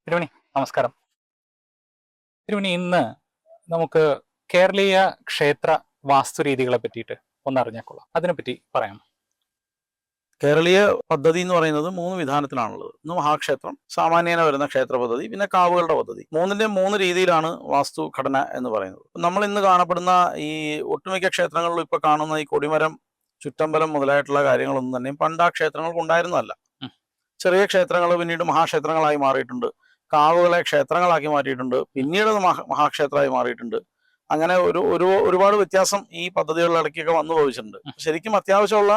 തിരുമണി നമസ്കാരം. തിരുമണി ഇന്ന് നമുക്ക് കേരളീയ ക്ഷേത്ര വാസ്തുരീതികളെ പറ്റിയിട്ട് ഒന്നറിഞ്ഞാൽ അതിനെപ്പറ്റി പറയാം. കേരളീയ പദ്ധതി എന്ന് പറയുന്നത് 3 വിധാനത്തിലാണുള്ളത്. ഒന്ന് മഹാക്ഷേത്രം, സാമാന്യേന വരുന്ന ക്ഷേത്ര പദ്ധതി, പിന്നെ കാവുകളുടെ പദ്ധതി. മൂന്നിന്റെയും 3 രീതിയിലാണ് വാസ്തു ഘടന എന്ന് പറയുന്നത്. നമ്മൾ ഇന്ന് കാണപ്പെടുന്ന ഈ ഒട്ടുമിക്ക ക്ഷേത്രങ്ങളിലും ഇപ്പൊ കാണുന്ന ഈ കൊടിമരം, ചുറ്റമ്പലം മുതലായിട്ടുള്ള കാര്യങ്ങളൊന്നും തന്നെ പണ്ട് ആ ക്ഷേത്രങ്ങൾക്ക് ഉണ്ടായിരുന്നതല്ല. ചെറിയ ക്ഷേത്രങ്ങൾ പിന്നീട് മഹാക്ഷേത്രങ്ങളായി മാറിയിട്ടുണ്ട്. കാവുകളെ ക്ഷേത്രങ്ങളാക്കി മാറ്റിയിട്ടുണ്ട്. പിന്നീട് മഹാക്ഷേത്രമായി മാറിയിട്ടുണ്ട്. അങ്ങനെ ഒരുപാട് വ്യത്യാസം ഈ പദ്ധതികളുടെ ഇടയ്ക്കൊക്കെ വന്നു ഭവിച്ചിട്ടുണ്ട്. ശരിക്കും അത്യാവശ്യമുള്ള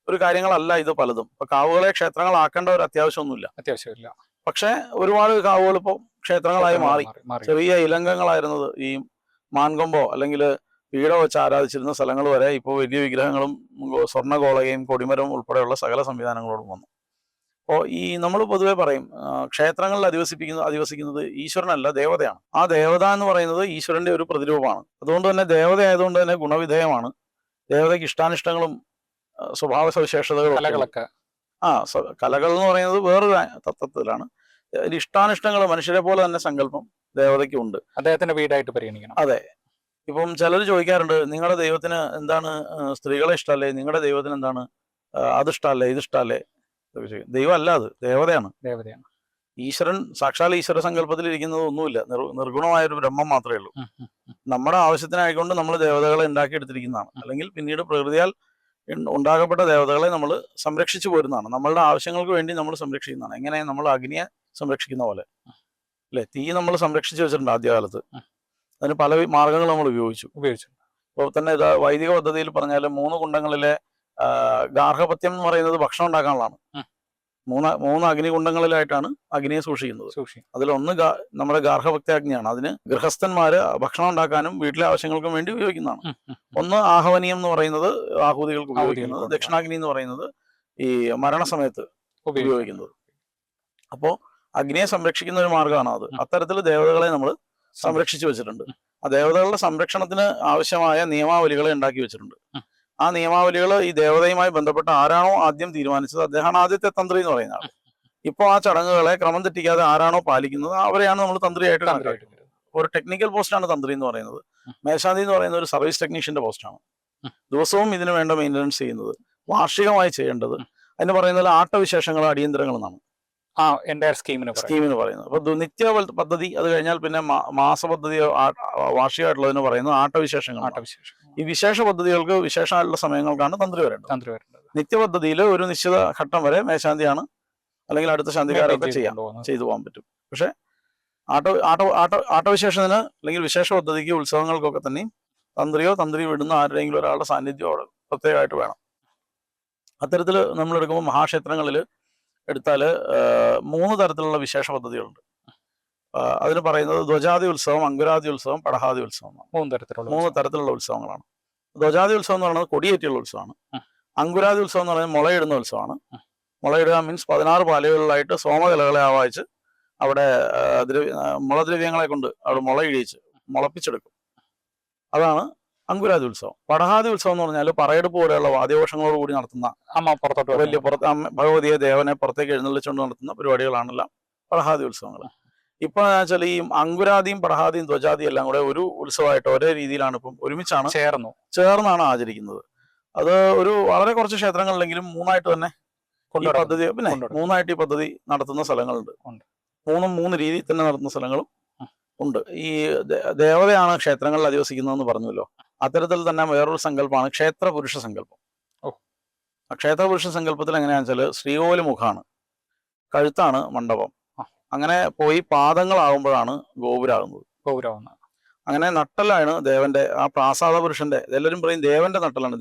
ഒരു കാര്യങ്ങളല്ല ഇത് പലതും. ഇപ്പൊ കാവുകളെ ക്ഷേത്രങ്ങളാക്കേണ്ട ഒരു അത്യാവശ്യമില്ല. പക്ഷെ ഒരുപാട് കാവുകൾ ഇപ്പോൾ ക്ഷേത്രങ്ങളായി മാറി. ചെറിയ ഇലങ്കങ്ങളായിരുന്നത് ഈ മാൻകൊമ്പോ അല്ലെങ്കിൽ പീഠ വെച്ച് ആരാധിച്ചിരുന്ന സ്ഥലങ്ങൾ വരെ ഇപ്പോൾ വലിയ വിഗ്രഹങ്ങളും സ്വർണ്ണഗോളകയും കൊടിമരവും ഉൾപ്പെടെയുള്ള സകല സംവിധാനങ്ങളോടും വന്നു. അപ്പോൾ ഈ നമ്മൾ പൊതുവെ പറയും ക്ഷേത്രങ്ങളിൽ അധിവസിക്കുന്നത് ഈശ്വരനല്ല, ദേവതയാണ്. ആ ദേവത എന്ന് പറയുന്നത് ഈശ്വരന്റെ ഒരു പ്രതിരൂപമാണ്. അതുകൊണ്ട് തന്നെ ദേവത ആയതുകൊണ്ട് തന്നെ ഗുണവിധേയമാണ്. ദേവതയ്ക്ക് ഇഷ്ടാനിഷ്ടങ്ങളും സ്വഭാവ സവിശേഷതകളും കലകൾ എന്ന് പറയുന്നത് വേറൊരു തത്വത്തിലാണ്. ഇഷ്ടാനിഷ്ടങ്ങൾ മനുഷ്യരെ പോലെ തന്നെ സങ്കല്പം ദേവതയ്ക്ക് ഉണ്ട്. അദ്ദേഹത്തിന്റെ വീടായിട്ട് പരിഗണിക്കണം. അതെ. ഇപ്പം ചിലർ ചോദിക്കാറുണ്ട്, നിങ്ങളുടെ ദൈവത്തിന് എന്താണ് സ്ത്രീകളെ ഇഷ്ടമല്ലേ, നിങ്ങളുടെ ദൈവത്തിന് എന്താണ് അതിഷ്ടമല്ലേ ഇതിഷ്ടമല്ലേ? ദൈവം അല്ല, അത് ദേവതയാണ്. ഈശ്വരൻ സാക്ഷാൽ ഈശ്വര സങ്കല്പത്തിൽ ഇരിക്കുന്നത് ഒന്നുമില്ല, നിർഗുണമായൊരു ബ്രഹ്മം മാത്രമേ ഉള്ളൂ. നമ്മുടെ ആവശ്യത്തിനായിക്കൊണ്ട് നമ്മൾ ദേവതകളെ ഉണ്ടാക്കിയെടുത്തിരിക്കുന്നതാണ്. അല്ലെങ്കിൽ പിന്നീട് പ്രകൃതിയാൽ ഉണ്ടാകപ്പെട്ട ദേവതകളെ നമ്മൾ സംരക്ഷിച്ചു പോരുന്നതാണ്. നമ്മളുടെ ആവശ്യങ്ങൾക്ക് വേണ്ടി നമ്മൾ സംരക്ഷിക്കുന്നതാണ്. എങ്ങനെ നമ്മൾ അഗ്നിയെ സംരക്ഷിക്കുന്ന പോലെ അല്ലെ, തീ നമ്മൾ സംരക്ഷിച്ചു വെച്ചിട്ടുണ്ട് ആദ്യകാലത്ത്. അതിന് പല മാർഗങ്ങൾ നമ്മൾ ഉപയോഗിച്ചു. ഇപ്പോൾ തന്നെ വൈദിക പദ്ധതിയിൽ പറഞ്ഞാൽ 3 കുണ്ടങ്ങളിലെ ഗാർഹപത്യം എന്ന് പറയുന്നത് ഭക്ഷണം ഉണ്ടാക്കാനുള്ളതാണ്. 3 അഗ്നികുണ്ടങ്ങളിലായിട്ടാണ് അഗ്നിയെ സൂക്ഷിക്കുന്നത്. അതിലൊന്ന് നമ്മുടെ ഗാർഹപത്യാഗ്നിയാണ്. അതിന് ഗൃഹസ്ഥന്മാര് ഭക്ഷണം ഉണ്ടാക്കാനും വീട്ടിലെ ആവശ്യങ്ങൾക്കും വേണ്ടി ഉപയോഗിക്കുന്നതാണ്. ഒന്ന് ആഹവനീയം എന്ന് പറയുന്നത് ആഹൂതികൾക്ക് ഉപയോഗിക്കുന്നത്, ദക്ഷിണാഗ്നി എന്ന് പറയുന്നത് ഈ മരണസമയത്ത് ഉപയോഗിക്കുന്നത്. അപ്പോ അഗ്നിയെ സംരക്ഷിക്കുന്ന ഒരു മാർഗമാണ് അത്. അത്തരത്തിൽ ദേവതകളെ നമ്മൾ സംരക്ഷിച്ചു വെച്ചിട്ടുണ്ട്. ആ ദേവതകളുടെ സംരക്ഷണത്തിന് ആവശ്യമായ നിയമാവലികളെ ഉണ്ടാക്കി വെച്ചിട്ടുണ്ട്. ആ നിയമാവലികൾ ഈ ദേവതയുമായി ബന്ധപ്പെട്ട് ആരാണോ ആദ്യം തീരുമാനിച്ചത് അദ്ദേഹമാണ് ആദ്യത്തെ തന്ത്രി എന്ന് പറയുന്ന ആൾ. ഇപ്പോൾ ആ ചടങ്ങുകളെ ക്രമം തെറ്റിക്കാതെ ആരാണോ പാലിക്കുന്നത് അവരെയാണ് നമ്മൾ തന്ത്രിയായിട്ട് കണക്കാക്കുന്നത്. ഒരു ടെക്നിക്കൽ പോസ്റ്റാണ് തന്ത്രി എന്ന് പറയുന്നത്. മേൽശാന്തി എന്ന് പറയുന്നത് ഒരു സർവീസ് ടെക്നീഷ്യന്റെ പോസ്റ്റാണ്. ദിവസവും ഇതിന് വേണ്ട മെയിൻ്റനൻസ് ചെയ്യുന്നത്, വാർഷികമായി ചെയ്യേണ്ടത്. അതിന് പറയുന്നത് ആട്ടവിശേഷങ്ങൾ, അടിയന്തരങ്ങൾ എന്നാണ് സ്കീമിന് പറയുന്നത്. അപ്പൊ നിത്യ പദ്ധതി, അത് കഴിഞ്ഞാൽ പിന്നെ മാസ പദ്ധതി, വാർഷികമായിട്ടുള്ളതിന് പറയുന്നത് ആട്ടവിശേഷങ്ങൾ. ഈ വിശേഷ പദ്ധതികൾക്ക് വിശേഷമായിട്ടുള്ള സമയങ്ങൾക്കാണ് തന്ത്രി വരേണ്ടത്. നിത്യപദ്ധതിയിൽ ഒരു നിശ്ചിത ഘട്ടം വരെ മേശാന്തിയാണ് അല്ലെങ്കിൽ അടുത്ത ശാന്തികാരൊക്കെ ചെയ്തു പോകാൻ പറ്റും. പക്ഷെ ആട്ടവിശേഷത്തിന് അല്ലെങ്കിൽ വിശേഷ പദ്ധതിക്ക്, ഉത്സവങ്ങൾക്കൊക്കെ തന്നെ തന്ത്രി വിടുന്ന ആരുടെയെങ്കിലും ഒരാളുടെ സാന്നിധ്യം അവിടെ പ്രത്യേകമായിട്ട് വേണം. അത്തരത്തിൽ നമ്മൾ എടുക്കുമ്പോൾ മഹാക്ഷേത്രങ്ങളിൽ എടുത്താൽ 3 തരത്തിലുള്ള വിശേഷ പദ്ധതികളുണ്ട്. അതിന് പറയുന്നത് ധ്വജാതി ഉത്സവം, അങ്കുരാതി ഉത്സവം, പടഹാതി ഉത്സവം. 3 തരത്തിലുള്ള ഉത്സവങ്ങളാണ്. ധ്വജാതി ഉത്സവം എന്ന് പറയുന്നത് കൊടിയേറ്റിയുള്ള ഉത്സവമാണ്. അങ്കുരാതി ഉത്സവം എന്ന് പറയുന്നത് മുളയിടുന്ന ഉത്സവമാണ്. മുളയിടുക മീൻസ് 16 പാലുകളിലായിട്ട് സോമകലകളെ ആവാഹിച്ച് അവിടെ മുളദ്രവ്യങ്ങളെ കൊണ്ട് അവിടെ മുളയിടിച്ച് മുളപ്പിച്ചെടുക്കും. അതാണ് അങ്കുരാതി ഉത്സവം. പടഹാതി ഉത്സവം എന്ന് പറഞ്ഞാൽ പറയെടുപ്പ് പോലെയുള്ള വാദ്യഘോഷങ്ങളോട് കൂടി നടത്തുന്ന വലിയ ഭഗവതിയെ, ദേവനെ പുറത്തേക്ക് എഴുന്നള്ളിച്ചുകൊണ്ട് നടത്തുന്ന പരിപാടികളാണെല്ലാം പടഹാതി ഉത്സവങ്ങൾ. ഇപ്പൊ വെച്ചാൽ ഈ അങ്കുരാതിയും പടഹാദിയും ധ്വജാതിയും എല്ലാം കൂടെ ഒരു ഉത്സവമായിട്ട് ഒരേ രീതിയിലാണ് ഇപ്പം ഒരുമിച്ചാണ് ചേർന്നാണ് ആചരിക്കുന്നത്. അത് ഒരു വളരെ കുറച്ച് ക്ഷേത്രങ്ങളിലെങ്കിലും 3ആയിട്ട് തന്നെ ഈ പദ്ധതി, പിന്നെ 3ആയിട്ട് ഈ പദ്ധതി നടത്തുന്ന സ്ഥലങ്ങളുണ്ട്. 3 രീതിയിൽ തന്നെ നടത്തുന്ന സ്ഥലങ്ങളും ഉണ്ട്. ഈ ദേവതയാണ് ക്ഷേത്രങ്ങളിൽ അധിവസിക്കുന്നതെന്ന് പറഞ്ഞല്ലോ. അത്തരത്തിൽ തന്നെ വേറൊരു സങ്കല്പമാണ് ക്ഷേത്ര പുരുഷ സങ്കല്പം. ആ ക്ഷേത്ര പുരുഷ സങ്കല്പത്തിൽ എങ്ങനെയാണെന്ന് വെച്ചാൽ ശ്രീകോവിൽ മുഖാണ്, കഴുത്താണ് മണ്ഡപം. അങ്ങനെ പോയി പാദങ്ങളാകുമ്പോഴാണ് ഗോപുരാകുന്നത്. അങ്ങനെ നട്ടലാണ് ദേവന്റെ, ആ പ്രാസാദ പുരുഷന്റെ. എല്ലാവരും പറയും ദേവന്റെ നട്ടലാണ്,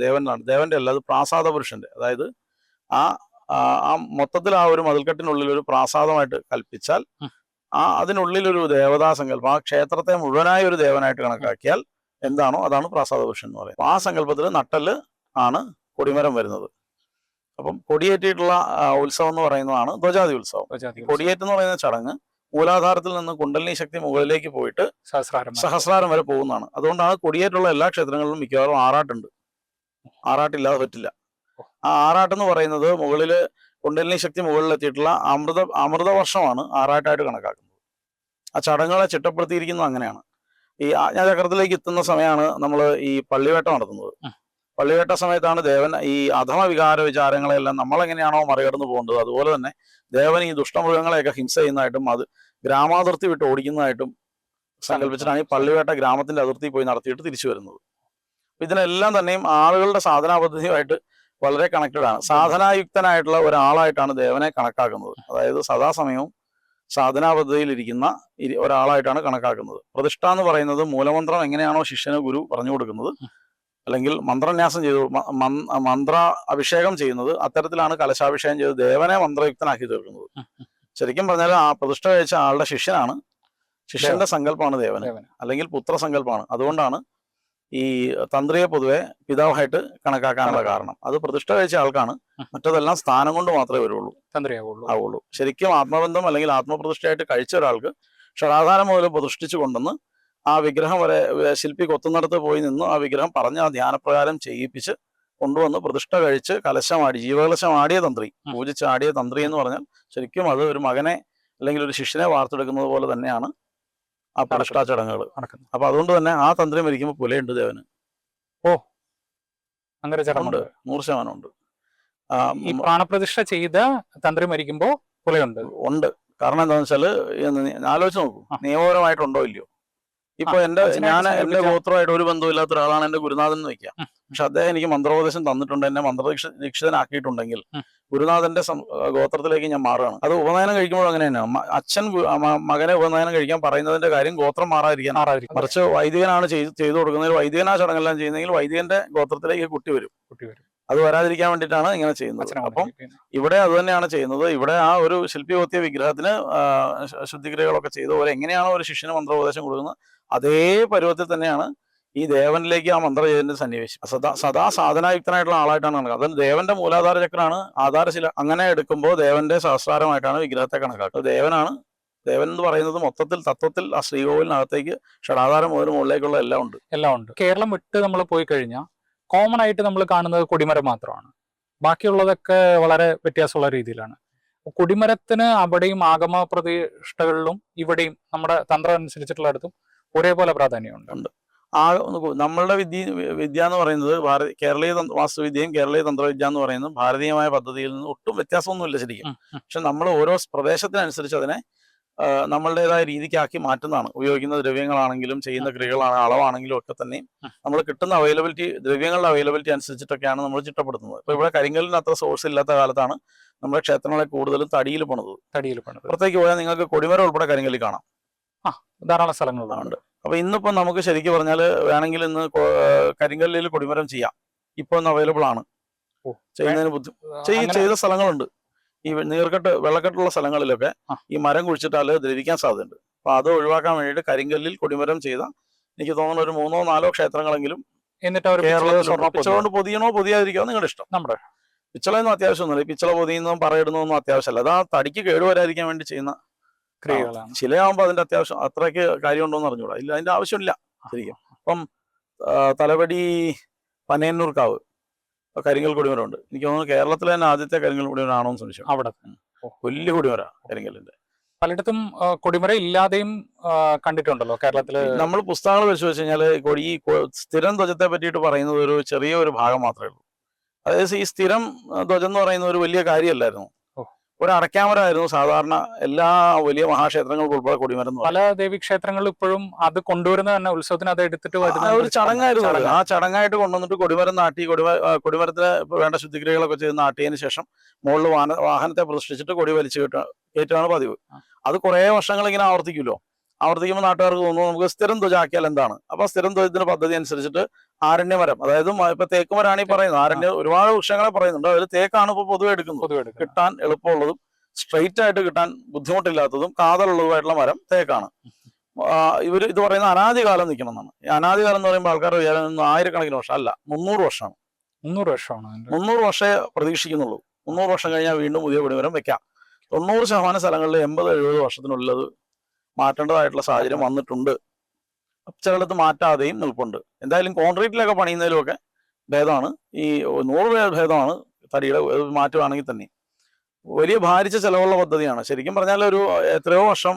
ദേവന്റെ അല്ല, അത് പ്രാസാദ പുരുഷന്റെ. അതായത് ആ മൊത്തത്തിൽ ആ ഒരു മതിൽക്കെട്ടിനുള്ളിൽ ഒരു പ്രാസാദമായിട്ട് കൽപ്പിച്ചാൽ അതിനുള്ളിലൊരു ദേവതാ സങ്കല്പം, ആ ക്ഷേത്രത്തെ മുഴുവനായി ഒരു ദേവനായിട്ട് കണക്കാക്കിയാൽ എന്താണോ അതാണ് പ്രാസാദ പുരുഷൻ എന്ന് പറയുന്നത്. ആ സങ്കല്പത്തിൽ നട്ടല് ആണ് കൊടിമരം വരുന്നത്. അപ്പം കൊടിയേറ്റിയിട്ടുള്ള ഉത്സവം എന്ന് പറയുന്നതാണ് ധ്വജാതി ഉത്സവം. കൊടിയേറ്റ് എന്ന് പറയുന്ന ചടങ്ങ് മൂലാധാരത്തിൽ നിന്ന് കുണ്ടലിനി ശക്തി മുകളിലേക്ക് പോയിട്ട് സഹസ്രാരം വരെ പോകുന്നതാണ്. അതുകൊണ്ടാണ് കൊടിയേറ്റുള്ള എല്ലാ ക്ഷേത്രങ്ങളിലും മിക്കവാറും ആറാട്ടുണ്ട്. ആറാട്ടില്ലാതെ പറ്റില്ല. ആ ആറാട്ടെന്ന് പറയുന്നത് മുകളില് കുണ്ടലിനി ശക്തി മുകളിലെത്തിയിട്ടുള്ള അമൃത വർഷമാണ് ആറാട്ടായിട്ട് കണക്കാക്കുന്നത്. ആ ചടങ്ങുകളെ ചിട്ടപ്പെടുത്തിയിരിക്കുന്നത് അങ്ങനെയാണ്. ഈ ആജ്ഞാചക്രത്തിലേക്ക് എത്തുന്ന സമയമാണ് നമ്മൾ ഈ പള്ളിവേട്ട നടത്തുന്നത്. പള്ളിവേട്ട സമയത്താണ് ദേവൻ ഈ അധമ വികാര വിചാരങ്ങളെല്ലാം നമ്മളെങ്ങനെയാണോ മറികടന്നു പോകേണ്ടത്, അതുപോലെ തന്നെ ദേവൻ ഈ ദുഷ്ടമൃഗങ്ങളെയൊക്കെ ഹിംസ ചെയ്യുന്നതായിട്ടും അത് ഗ്രാമാതിർത്തി വിട്ട് ഓടിക്കുന്നതായിട്ടും സങ്കല്പിച്ചിട്ടാണ് ഈ പള്ളിവേട്ട ഗ്രാമത്തിന്റെ അതിർത്തി പോയി നടത്തിയിട്ട് തിരിച്ചു വരുന്നത്. ഇതിനെല്ലാം തന്നെയും ആളുകളുടെ സാധനാ പദ്ധതിയുമായിട്ട് വളരെ കണക്റ്റഡ് ആണ്. സാധനായുക്തനായിട്ടുള്ള ഒരാളായിട്ടാണ് ദേവനെ കണക്കാക്കുന്നത്. അതായത് സദാസമയവും സാധനാ പദ്ധതിയിലിരിക്കുന്ന ഒരാളായിട്ടാണ് കണക്കാക്കുന്നത്. പ്രതിഷ്ഠ എന്ന് പറയുന്നത് മൂലമന്ത്രം എങ്ങനെയാണോ ശിഷ്യന് ഗുരു പറഞ്ഞു കൊടുക്കുന്നത്, അല്ലെങ്കിൽ മന്ത്രന്യാസം ചെയ്തു മന്ത്ര അഭിഷേകം ചെയ്യുന്നത്, അത്തരത്തിലാണ് കലശാഭിഷേകം ചെയ്ത് ദേവനെ മന്ത്രയുക്തനാക്കി തീർക്കുന്നത്. ശരിക്കും പറഞ്ഞാൽ ആ പ്രതിഷ്ഠ കഴിച്ച ആളുടെ ശിഷ്യനാണ്, ശിഷ്യന്റെ സങ്കല്പമാണ് ദേവന്, അല്ലെങ്കിൽ പുത്രസങ്കല്പമാണ്. അതുകൊണ്ടാണ് ഈ തന്ത്രിയെ പൊതുവെ പിതാവായിട്ട് കണക്കാക്കാനുള്ള കാരണം. അത് പ്രതിഷ്ഠ കഴിച്ച ആൾക്കാണ്. മറ്റതെല്ലാം സ്ഥാനം കൊണ്ട് മാത്രമേ വരുള്ളൂ, ആവുള്ളൂ. ശരിക്കും ആത്മബന്ധം അല്ലെങ്കിൽ ആത്മപ്രതിഷ്ഠയായിട്ട് കഴിച്ച ഒരാൾക്ക് ഷടാധാരം മുതൽ പ്രതിഷ്ഠിച്ചു കൊണ്ടുവന്ന് ആ വിഗ്രഹം വരെ ശില്പി കൊത്തുന്നിടത്ത് പോയി നിന്ന് ആ വിഗ്രഹം പറഞ്ഞ് ആ ധ്യാനപ്രകാരം ചെയ്യിപ്പിച്ച് കൊണ്ടുവന്ന് പ്രതിഷ്ഠ കഴിച്ച് കലശമാടി, ജീവകലശം ആടിയ തന്ത്രി, പൂജിച്ച് ആടിയ തന്ത്രി എന്ന് പറഞ്ഞാൽ ശരിക്കും അത് ഒരു മകനെ അല്ലെങ്കിൽ ഒരു ശിഷ്യനെ വാർത്തെടുക്കുന്നത് പോലെ തന്നെയാണ് ആ പ്രതിഷ്ഠാ ചടങ്ങുകൾ. അപ്പൊ അതുകൊണ്ട് തന്നെ ആ തന്ത്രി മരിക്കുമ്പോൾ പുലയുണ്ട് ദേവന്. അങ്ങനെ 100% ഉണ്ട്. ഈ പ്രാണപ്രതിഷ്ഠ ചെയ്ത തന്ത്രി മരിക്കുമ്പോ പുലയുണ്ട്. കാരണം എന്താണെന്ന് വെച്ചാല് ആലോചിച്ച് നോക്കൂ, നിയമപരമായിട്ടുണ്ടോ ഇല്ലയോ. ഇപ്പൊ എന്റെ ഗോത്രമായിട്ട് ഒരു ബന്ധമില്ലാത്ത ഒരാളാണ് എന്റെ ഗുരുനാഥൻ എന്ന് വെക്കാം. പക്ഷെ അദ്ദേഹം എനിക്ക് മന്ത്രോപദേശം തന്നിട്ടുണ്ട്, എന്നെ മന്ത്രദീക്ഷിതനാക്കിയിട്ടുണ്ടെങ്കിൽ ഗുരുനാഥന്റെ ഗോത്രത്തിലേക്ക് ഞാൻ മാറുകയാണ്. അത് ഉപനയനം കഴിക്കുമ്പോൾ അങ്ങനെ തന്നെയാണ്. അച്ഛൻ മകനെ ഉപനയനം കഴിക്കാൻ പറയുന്നതിന്റെ കാര്യം ഗോത്രം മാറാതിരിക്കാൻ. മറിച്ച് വൈദികനാണ് ചെയ്തു കൊടുക്കുന്നതിൽ വൈദികനാ ചടങ്ങെല്ലാം ചെയ്യുന്നെങ്കിൽ വൈദികന്റെ ഗോത്രത്തിലേക്ക് കുട്ടി വരും. അത് വരാതിരിക്കാൻ വേണ്ടിയിട്ടാണ് ഇങ്ങനെ ചെയ്യുന്നത്. അപ്പം ഇവിടെ അത് തന്നെയാണ് ചെയ്യുന്നത്. ഇവിടെ ആ ഒരു ശില്പി കൊത്തിയ വിഗ്രഹത്തിന് ശുദ്ധിക്രിയകളൊക്കെ ചെയ്തതുപോലെ എങ്ങനെയാണോ ഒരു ശിഷ്യന് മന്ത്രോപദേശം കൊടുക്കുന്നത്, അതേ പരുവത്തിൽ തന്നെയാണ് ഈ ദേവനിലേക്ക് ആ മന്ത്രചൈതന്യം സന്നിവേശം. സദാ സാധനായുക്തനായിട്ടുള്ള ആളായിട്ടാണ് കണക്കാക്കുക. അത് ദേവന്റെ മൂലാധാര ചക്രമാണ്, ആധാരശില. അങ്ങനെ എടുക്കുമ്പോൾ ദേവന്റെ സഹസ്രാരമായിട്ടാണ് വിഗ്രഹത്തെ കണക്കാക്കുക. ദേവൻ എന്ന് പറയുന്നത് മൊത്തത്തിൽ തത്വത്തിൽ ആ ശ്രീകോവിലിനകത്തേക്ക് ഷടാധാരം മുതൽ മുകളിലേക്കുള്ള എല്ലാം ഉണ്ട്. കേരളം വിട്ട് നമ്മൾ പോയി കഴിഞ്ഞാൽ കോമൺ ആയിട്ട് നമ്മൾ കാണുന്നത് കൊടിമരം മാത്രമാണ്. ബാക്കിയുള്ളതൊക്കെ വളരെ വ്യത്യാസമുള്ള രീതിയിലാണ്. കൊടിമരത്തിന് അവിടെയും ആഗമ പ്രതിഷ്ഠകളിലും ഇവിടെയും നമ്മുടെ തന്ത്രം അനുസരിച്ചിട്ടുള്ളിടത്തും ഒരേപോലെ പ്രാധാന്യമുണ്ട്. നമ്മളുടെ വിദ്യ എന്ന് പറയുന്നത് കേരളീയ വാസ്തുവിദ്യയും കേരളീയ തന്ത്രവിദ്യ എന്ന് പറയുന്നത് ഭാരതീയമായ പദ്ധതിയിൽ നിന്ന് ഒട്ടും വ്യത്യാസമൊന്നുമില്ല ശരിക്കും. പക്ഷെ നമ്മൾ ഓരോ പ്രദേശത്തിനനുസരിച്ച് അതിനെ നമ്മളുടേതായ രീതിക്കാക്കി മാറ്റുന്നതാണ്. ഉപയോഗിക്കുന്ന ദ്രവ്യങ്ങളാണെങ്കിലും ചെയ്യുന്ന ക്രിയകളാണ് അളവാണെങ്കിലും ഒക്കെ തന്നെയും നമ്മൾ കിട്ടുന്ന ദ്രവ്യങ്ങളുടെ അവൈലബിലിറ്റി അനുസരിച്ചിട്ടൊക്കെയാണ് നമ്മൾ ചിട്ടപ്പെടുത്തുന്നത്. ഇപ്പൊ ഇവിടെ കരിങ്കല്ലിന് അത്ര സോഴ്സ് ഇല്ലാത്ത കാലത്താണ് നമ്മുടെ ക്ഷേത്രങ്ങളെ കൂടുതലും തടിയിൽ പണിത്. പുറത്തേക്ക് പോയാൽ നിങ്ങൾക്ക് കൊടിമരം ഉൾപ്പെടെ കരിങ്കല്ലിൽ കാണാം, ധാരാളം സ്ഥലങ്ങളുണ്ട്. അപ്പൊ ഇന്നിപ്പോ നമുക്ക് ശരിക്കും പറഞ്ഞാൽ വേണമെങ്കിൽ ഇന്ന് കരിങ്കല്ലിൽ കൊടിമരം ചെയ്യാം. ഇപ്പൊ ഒന്ന് അവൈലബിൾ ആണ്. ചെയ്യുന്നതിന് ചെയ്ത സ്ഥലങ്ങളുണ്ട്. ഈ വെള്ളക്കെട്ടുള്ള സ്ഥലങ്ങളിലൊക്കെ ഈ മരം കുഴിച്ചിട്ടാൽ ദ്രവിക്കാൻ സാധ്യതയുണ്ട്. അപ്പൊ അത് ഒഴിവാക്കാൻ വേണ്ടിയിട്ട് കരിങ്കല്ലിൽ കൊടിമരം ചെയ്ത എനിക്ക് തോന്നുന്ന ഒരു 3-4 ക്ഷേത്രങ്ങളെങ്കിലും കേരളത്തിൽ പൊതിയണോ പൊതിയാതിരിക്കാനോ നിങ്ങളുടെ ഇഷ്ടം. നമ്മുടെ പിച്ചളയൊന്നും അത്യാവശ്യമൊന്നുമില്ല. ഈ പിച്ചള പൊതിയുന്നതും പറയിടുന്നതൊന്നും അത്യാവശ്യമല്ല. അത് ആ തടിക്ക് കേടുവരാതിരിക്കാൻ വേണ്ടി ചെയ്യുന്ന ക്രിയകളാണ്. ചിലയാകുമ്പോൾ അതിന്റെ അത്യാവശ്യം അത്രയ്ക്ക് കാര്യമുണ്ടോ എന്ന് അറിഞ്ഞൂടാ. ഇല്ല, അതിന്റെ ആവശ്യമില്ല ശരിക്കും. അപ്പം തലവടി പനയന്നൂർക്കാവ് കരിങ്കൽ കൊടിമരമുണ്ട്. എനിക്ക് തോന്നുന്നു കേരളത്തിലെ തന്നെ ആദ്യത്തെ കരിങ്കൽ കൊടിമരം എന്ന് സംശയം. അവിടെ വലിയ കൊടിമര കരിങ്കലിന്റെ. പലയിടത്തും കൊടിമര ഇല്ലാതെയും കണ്ടിട്ടുണ്ടല്ലോ കേരളത്തില്. നമ്മൾ പുസ്തകങ്ങൾ പരിശോധിച്ച് കഴിഞ്ഞാൽ ഈ സ്ഥിരം ധ്വജത്തെ പറ്റിയിട്ട് പറയുന്നത് ഒരു ചെറിയൊരു ഭാഗം മാത്രമേ ഉള്ളൂ. അതായത് ഈ സ്ഥിരം ധ്വജം എന്ന് പറയുന്ന ഒരു വലിയ കാര്യമല്ലായിരുന്നു. ഒരു അടയ്ക്കാമരമായിരുന്നു സാധാരണ എല്ലാ വലിയ മഹാക്ഷേത്രങ്ങൾക്ക് ഉൾപ്പെടെ കൊടിമരം. പല ദേവീക്ഷേത്രങ്ങളിൽ ഇപ്പോഴും അത് കൊണ്ടുവരുന്ന തന്നെ ഉത്സവത്തിന് അത് എടുത്തിട്ട് ഒരു ചടങ്ങായിരുന്നു. ആ ചടങ്ങായിട്ട് കൊണ്ടുവന്നിട്ട് കൊടിമരം നാട്ടി കൊടിമരത്തിന് വേണ്ട ശുദ്ധിക്രിയകളൊക്കെ ചെയ്ത് നാട്ടിയതിനു ശേഷം മുകളിൽ വാഹനത്തെ പ്രതിഷ്ഠിച്ചിട്ട് കൊടി വലിച്ചു കയറ്റുകയാണ് പതിവ്. അത് കുറെ വർഷങ്ങൾ ഇങ്ങനെ ആവർത്തിക്കുമ്പോൾ നാട്ടുകാർക്ക് തോന്നുന്നു നമുക്ക് സ്ഥിരം ധ്വജാക്കിയാൽ എന്താണ്. അപ്പൊ സ്ഥിരം ധ്വജത്തിന്റെ പദ്ധതി അനുസരിച്ചിട്ട് ആരണ്യമരം, അതായത് ഇപ്പൊ തേക്കുമരാണ് ഈ പറയുന്നത്. ഒരുപാട് വൃക്ഷങ്ങളെ പറയുന്നുണ്ട്. അതിൽ തേക്കാണ് ഇപ്പൊ പൊതുവെ എടുക്കുന്നത്. കിട്ടാൻ എളുപ്പമുള്ളതും സ്ട്രെയിറ്റ് ആയിട്ട് കിട്ടാൻ ബുദ്ധിമുട്ടില്ലാത്തതും കാതലുള്ളതുമായിട്ടുള്ള മരം തേക്കാണ്. ഇത് പറയുന്ന അനാദികാലം നിൽക്കണം എന്നാണ്. ഈ അനാദികാലം എന്ന് പറയുമ്പോൾ ആൾക്കാർ വിചാരിക്കുന്നത് 1000 വർഷം അല്ല, 300 വർഷമാണ്. 300 വർഷമേ പ്രതീക്ഷിക്കുന്നുള്ളൂ. 300 വർഷം കഴിഞ്ഞാൽ വീണ്ടും പുതിയ കൊടിമരം വെക്കാം. 90% സ്ഥലങ്ങളിൽ 80-70 വർഷത്തിനുള്ളിൽ അത് മാറ്റേണ്ടതായിട്ടുള്ള സാഹചര്യം വന്നിട്ടുണ്ട്. ചിലടത്ത് മാറ്റാതെയും നിൽപ്പുണ്ട്. എന്തായാലും കോൺക്രീറ്റിലൊക്കെ പണിയുന്നതിലുമൊക്കെ ഭേദമാണ്. ഈ 100 ഭേദമാണ് തടിയുടെ മാറ്റുവാണെങ്കിൽ തന്നെ. വലിയ ഭാരിച്ച ചെലവുള്ള പദ്ധതിയാണ്. ശരിക്കും പറഞ്ഞാൽ ഒരു എത്രയോ വർഷം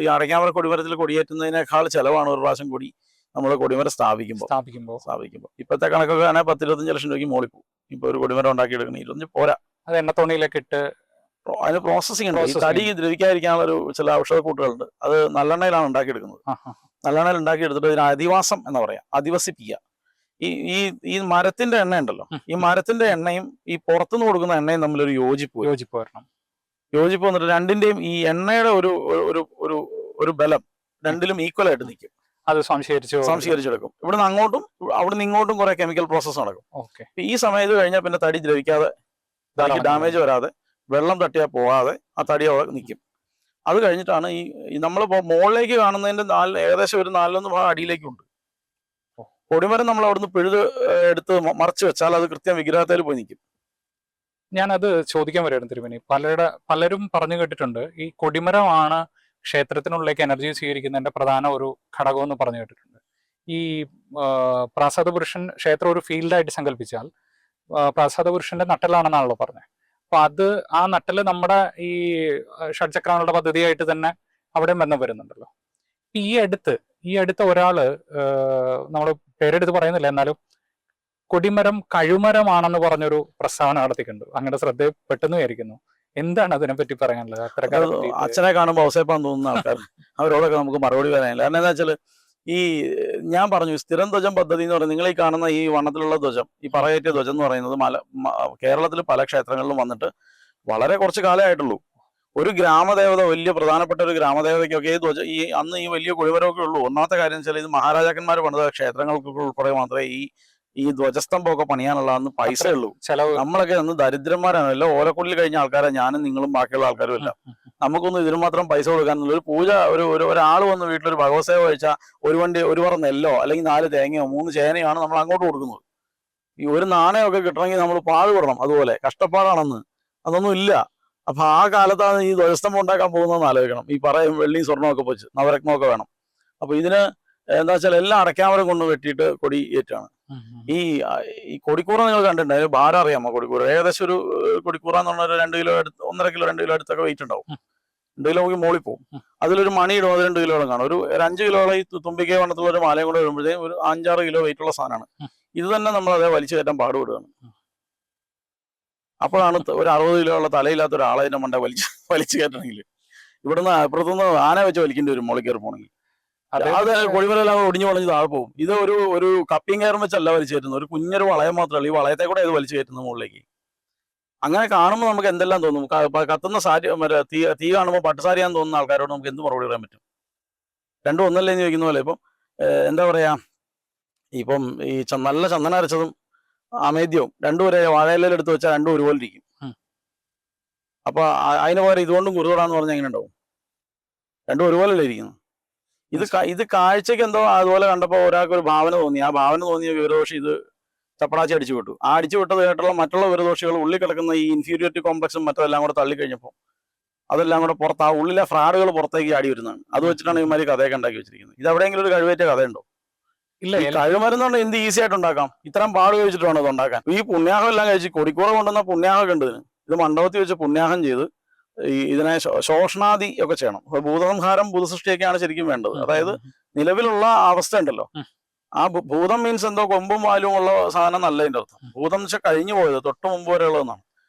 ഈ അടയ്ക്കാമറ കൊടിമരത്തിൽ കൊടിയേറ്റുന്നതിനേക്കാൾ ചെലവാണ് ഒരു പ്രാവശ്യം കൊടി നമ്മൾ കൊടിമരം സ്ഥാപിക്കുമ്പോൾ. ഇപ്പോഴത്തെ കണക്കൊക്കെ ആണെങ്കിൽ 10-25 ലക്ഷം രൂപയ്ക്ക് മുകളിൽ പോകും. ഇപ്പൊ ഒരു കൊടിമരം ഉണ്ടാക്കിയെടുക്കണം, ഇതൊന്നും പോരാ. അത് എണ്ണത്തോണിയിലൊക്കെ ഇട്ട് അതിന് പ്രോസസ്സിംഗ് ഉണ്ട്. ഈ തടി ദ്രവിക്കാതിരിക്കാനുള്ള ഒരു ചില ഔഷധ കൂട്ടുകളുണ്ട്. അത് നല്ലെണ്ണയിലാണ് ഉണ്ടാക്കിയെടുക്കുന്നത്. നല്ലെണ്ണയിൽ ഉണ്ടാക്കിയെടുത്തിട്ട് ഇതിന് അധിവാസം എന്ന് പറയാം, അധിവസിപ്പിക്കുക. ഈ ഈ ഈ മരത്തിന്റെ എണ്ണ ഉണ്ടല്ലോ, ഈ മരത്തിന്റെ എണ്ണയും ഈ പുറത്തുനിന്ന് കൊടുക്കുന്ന എണ്ണയും തമ്മിലൊരു യോജിപ്പ് വന്നിട്ട് രണ്ടിന്റെയും ഈ എണ്ണയുടെ ഒരു ഒരു ഒരു ഒരു ബലം രണ്ടിലും ഈക്വൽ ആയിട്ട് നിൽക്കും. അത് സംശീകരിച്ചെടുക്കും. ഇവിടുന്ന് അങ്ങോട്ടും അവിടുന്ന് ഇങ്ങോട്ടും കുറെ കെമിക്കൽ പ്രോസസ്സ് നടക്കും. ഈ സമയത്ത് കഴിഞ്ഞാൽ പിന്നെ തടി ദ്രവിക്കാതെ, തടിക്ക് ഡാമേജ് വരാതെ, വെള്ളം തട്ടിയാൽ പോകാതെ ആ തടി അവിടെ നിൽക്കും. അത് കഴിഞ്ഞിട്ടാണ് ഈ നമ്മളിപ്പോ മുകളിലേക്ക് കാണുന്നതിന്റെ ഏകദേശം ഒരു 4-1 ഭാഗം അടിയിലേക്കുണ്ട്. കൊടിമരം നമ്മൾ അവിടുന്ന് പിഴുത് എടുത്ത് മറച്ചു വെച്ചാൽ അത് കൃത്യം വിഗ്രഹത്തിൽ പോയി നിൽക്കും. ഞാനത് ചോദിക്കാൻ വരികയായിരുന്നു തിരുമേനി. പലരും പറഞ്ഞു കേട്ടിട്ടുണ്ട് ഈ കൊടിമരമാണ് ക്ഷേത്രത്തിനുള്ളിലേക്ക് എനർജി സ്വീകരിക്കുന്നതിന്റെ പ്രധാന ഒരു ഘടകം എന്ന് പറഞ്ഞു കേട്ടിട്ടുണ്ട്. ഈ പ്രാസാദ പുരുഷൻ ക്ഷേത്രം ഒരു ഫീൽഡായിട്ട് സങ്കല്പിച്ചാൽ പ്രാസാദ പുരുഷന്റെ നട്ടലാണെന്നാണല്ലോ പറഞ്ഞത്. അപ്പൊ ആ നട്ടല് നമ്മുടെ ഈ ഷഡ്ചക്രങ്ങളുടെ പദ്ധതിയായിട്ട് തന്നെ അവിടെ ബന്ധം വരുന്നുണ്ടല്ലോ. ഈ അടുത്ത ഒരാള്, നമ്മൾ പേരെടുത്ത് പറയുന്നില്ല, എന്നാലും കൊടിമരം കഴുമരമാണെന്ന് പറഞ്ഞൊരു പ്രസ്താവന നടത്തിയിട്ടുണ്ട്. അങ്ങനെ ശ്രദ്ധപ്പെട്ടെന്ന് വിചാരിക്കുന്നു. എന്താണ് അതിനെപ്പറ്റി പറയാനുള്ളത്? അച്ഛനെ കാണുമ്പോൾ അവസരപ്പാൻ തോന്നുന്ന ആൾക്കാർ അവരോടൊക്കെ നമുക്ക് മറുപടി പറയാനില്ല. കാരണം എന്താ വെച്ചാൽ ഈ ഞാൻ പറഞ്ഞു സ്ഥിരം ധ്വജം പദ്ധതി എന്ന് പറയുന്നത്, നിങ്ങൾ ഈ കാണുന്ന ഈ വണ്ണത്തിലുള്ള ധ്വജം, ഈ പറയേറ്റിയ ധ്വജം എന്ന് പറയുന്നത് കേരളത്തിൽ പല ക്ഷേത്രങ്ങളിലും വന്നിട്ട് വളരെ കുറച്ച് കാലേ ആയിട്ടുള്ളൂ. ഒരു ഗ്രാമദേവത, വലിയ പ്രധാനപ്പെട്ട ഒരു ഗ്രാമദേവതയ്ക്കൊക്കെ അന്ന് ഈ വലിയ കൊടിമരമൊക്കെ ഉള്ളൂ. ഒന്നാമത്തെ കാര്യം വെച്ചാൽ ഇത് മഹാരാജാക്കന്മാർ പണിത ക്ഷേത്രങ്ങൾക്കൊക്കെ ഉൾപ്പെടെ മാത്രമേ ഈ ധ്വജസ്തംഭമൊക്കെ പണിയാനുള്ള അന്ന് പൈസ ഉള്ളൂ. നമ്മളൊക്കെ അന്ന് ദരിദ്രന്മാരാണ്. എല്ലാം ഓലക്കൊള്ളിൽ കഴിഞ്ഞ ആൾക്കാരാണ് ഞാനും നിങ്ങളും ബാക്കിയുള്ള ആൾക്കാരും എല്ലാം. നമുക്കൊന്നും ഇതിന് മാത്രം പൈസ കൊടുക്കാനുള്ള ഒരു പൂജ, ഒരാൾ വന്ന് വീട്ടിലൊരു ഭഗവത്സേവ കഴിച്ചാൽ ഒരു പറ നെല്ലോ അല്ലെങ്കിൽ 4 തേങ്ങയോ 3 ചേനയാണ് നമ്മൾ അങ്ങോട്ട് കൊടുക്കുന്നത്. ഈ ഒരു നാണയമൊക്കെ കിട്ടണമെങ്കിൽ നമ്മൾ പാടുപെടണം. അതുപോലെ കഷ്ടപ്പാടാണെന്ന്. അതൊന്നും ഇല്ല. അപ്പൊ ആ കാലത്താണ് ഈ ധ്വജസ്തംഭം ഉണ്ടാക്കാൻ പോകുന്നതെന്ന് ആലോചിക്കണം. ഈ പറയും വെള്ളിയും സ്വർണ്ണമൊക്കെ വെച്ച് നവരത്നമൊക്കെ വേണം. അപ്പൊ ഇതിന് എന്താ വെച്ചാൽ എല്ലാം അടയ്ക്കാമരം കൊണ്ട് വെട്ടിയിട്ട് കൊടി ഏറ്റാണ്. ഈ കൊടിക്കൂറ നിങ്ങൾ കണ്ടിട്ടുണ്ട്. അതിന് ഭാരം അറിയാമോ? കൊടിക്കൂറ ഏകദേശം ഒരു കൊടിക്കൂറ എന്ന് പറഞ്ഞാൽ 2 കിലോ 1.5 കിലോ 2 കിലോ അടുത്തൊക്കെ വെയിറ്റ് ഉണ്ടാവും. 2 കിലോ മോളിൽ പോകും. അതിലൊരു മണി ഇടും, അത് 2 കിലോളം കാണും. ഒരു 5 കിലോളം ഈ തുമ്പിക്കൈ വണ്ണത്തുള്ള ഒരു മാലയും കൂടെ വരുമ്പോഴത്തേക്കും ഒരു 5-6 കിലോ വെയിറ്റ് ഉള്ള സാധനമാണ്. ഇത് തന്നെ നമ്മൾ അതേ വലിച്ചു കയറ്റാൻ പാടുപെടുകയാണ്. അപ്പോഴാണ് ഒരു 60 കിലോ ഉള്ള തലയില്ലാത്ത ഒരാളെ അതിന്റെ മണ്ട വലിച്ചു കയറ്റണമെങ്കിൽ ഇവിടുന്ന് അപ്പുറത്തുനിന്ന് ആന വെച്ച് വലിക്കേണ്ടി വരും മോളിൽ കയറി പോകണമെങ്കിൽ. അത് കൊടിമരെല്ലാം ഒടിഞ്ഞു വളഞ്ഞ് താഴെ പോകും. ഇത് ഒരു കപ്പിയും കയറും വെച്ചല്ല വലിച്ചു കയറ്റുന്നത്, ഒരു കുഞ്ഞൊരു വളയം മാത്രമല്ല. ഈ വളയത്തെ കൂടെ ഇത് വലിച്ചു കയറ്റുന്നത് മുകളിലേക്ക്. അങ്ങനെ കാണുമ്പോൾ നമുക്ക് എന്തെല്ലാം തോന്നും. കത്തുന്ന സാരി, തീ കാണുമ്പോൾ പട്ടുസാരിയാന്ന് തോന്നുന്ന ആൾക്കാരോട് നമുക്ക് എന്ത് മറുപടി പറയാൻ പറ്റും? രണ്ടും ഒന്നല്ലേ എന്ന് ചോദിക്കുന്ന പോലെ. ഇപ്പം എന്താ പറയാ, ഇപ്പം ഈ നല്ല ചന്ദന അരച്ചതും അമേദ്യവും രണ്ടും ഒരേ വാഴയിലെടുത്ത് എടുത്ത് വെച്ചാൽ രണ്ടും ഒരുപോലെ ഇരിക്കും. അപ്പൊ അതിന് പകരം ഇതുകൊണ്ടും കുറുതോടാന്ന് പറഞ്ഞാൽ എങ്ങനെ ഉണ്ടാവും? രണ്ടും ഒരുപോലല്ലേ ഇരിക്കുന്നു. ഇത് കാഴ്ചക്ക് എന്തോ അതുപോലെ കണ്ടപ്പോൾ ഒരാൾക്ക് ഒരു ഭാവന തോന്നി. ആ ഭാവന തോന്നിയ വിവരദോഷി ഇത് ചപ്പടാച്ചി അടിച്ചു വിട്ടു. ആ അടിച്ചു വിട്ടത് കേട്ടുള്ള മറ്റുള്ള വിവരദോഷികൾ ഉള്ളിൽ കിടക്കുന്ന ഈ ഇൻഫീരിയോറിറ്റി കോംപ്ലക്സും മറ്റെല്ലാം കൂടെ തള്ളിക്കഴിഞ്ഞപ്പോൾ അതെല്ലാം കൂടെ പുറത്ത്, ആ ഉള്ളിലെ ഫ്രാഡുകൾ പുറത്തേക്ക് ആടി വരുന്നതാണ്. അത് വെച്ചിട്ടാണ് ഇവന്മാര് കഥയൊക്കെ ഉണ്ടാക്കി വെച്ചിരിക്കുന്നത്. ഇത് എവിടെയെങ്കിലും ഒരു കഴിവേറ്റ കഥയുണ്ടോ? ഇല്ല. കഴിമരുന്ന് പറഞ്ഞാൽ എന്ത് ഈസി ആയിട്ട് ഉണ്ടാക്കാം. ഇത്രയും പാട് കഴിച്ചിട്ട് വേണം അത് ഉണ്ടാക്കാൻ. ഈ പുണ്യാഹം എല്ലാം കഴിച്ച് കൊടിക്കൂറ കൊണ്ടുവന്ന പുണ്യാഹം ഉണ്ട്. ഇത് മണ്ഡപത്തിൽ വെച്ച് പുണ്യാഹം ചെയ്ത് ഇതിനെ ശോഷണാദി ഒക്കെ ചെയ്യണം. ഭൂതസംഹാരം ഭൂതസൃഷ്ടിയൊക്കെയാണ് ശരിക്കും വേണ്ടത്. അതായത് നിലവിലുള്ള അവസ്ഥ ഉണ്ടല്ലോ, ആ ഭൂതം മീൻസ് എന്തോ കൊമ്പും വാലും ഉള്ള സാധനം നല്ല അതിന്റെ അർത്ഥം. ഭൂതം എന്ന് വെച്ചാൽ കഴിഞ്ഞു പോയത്, തൊട്ട് മുമ്പ് വരെ ഉള്ളതെന്നാണ്.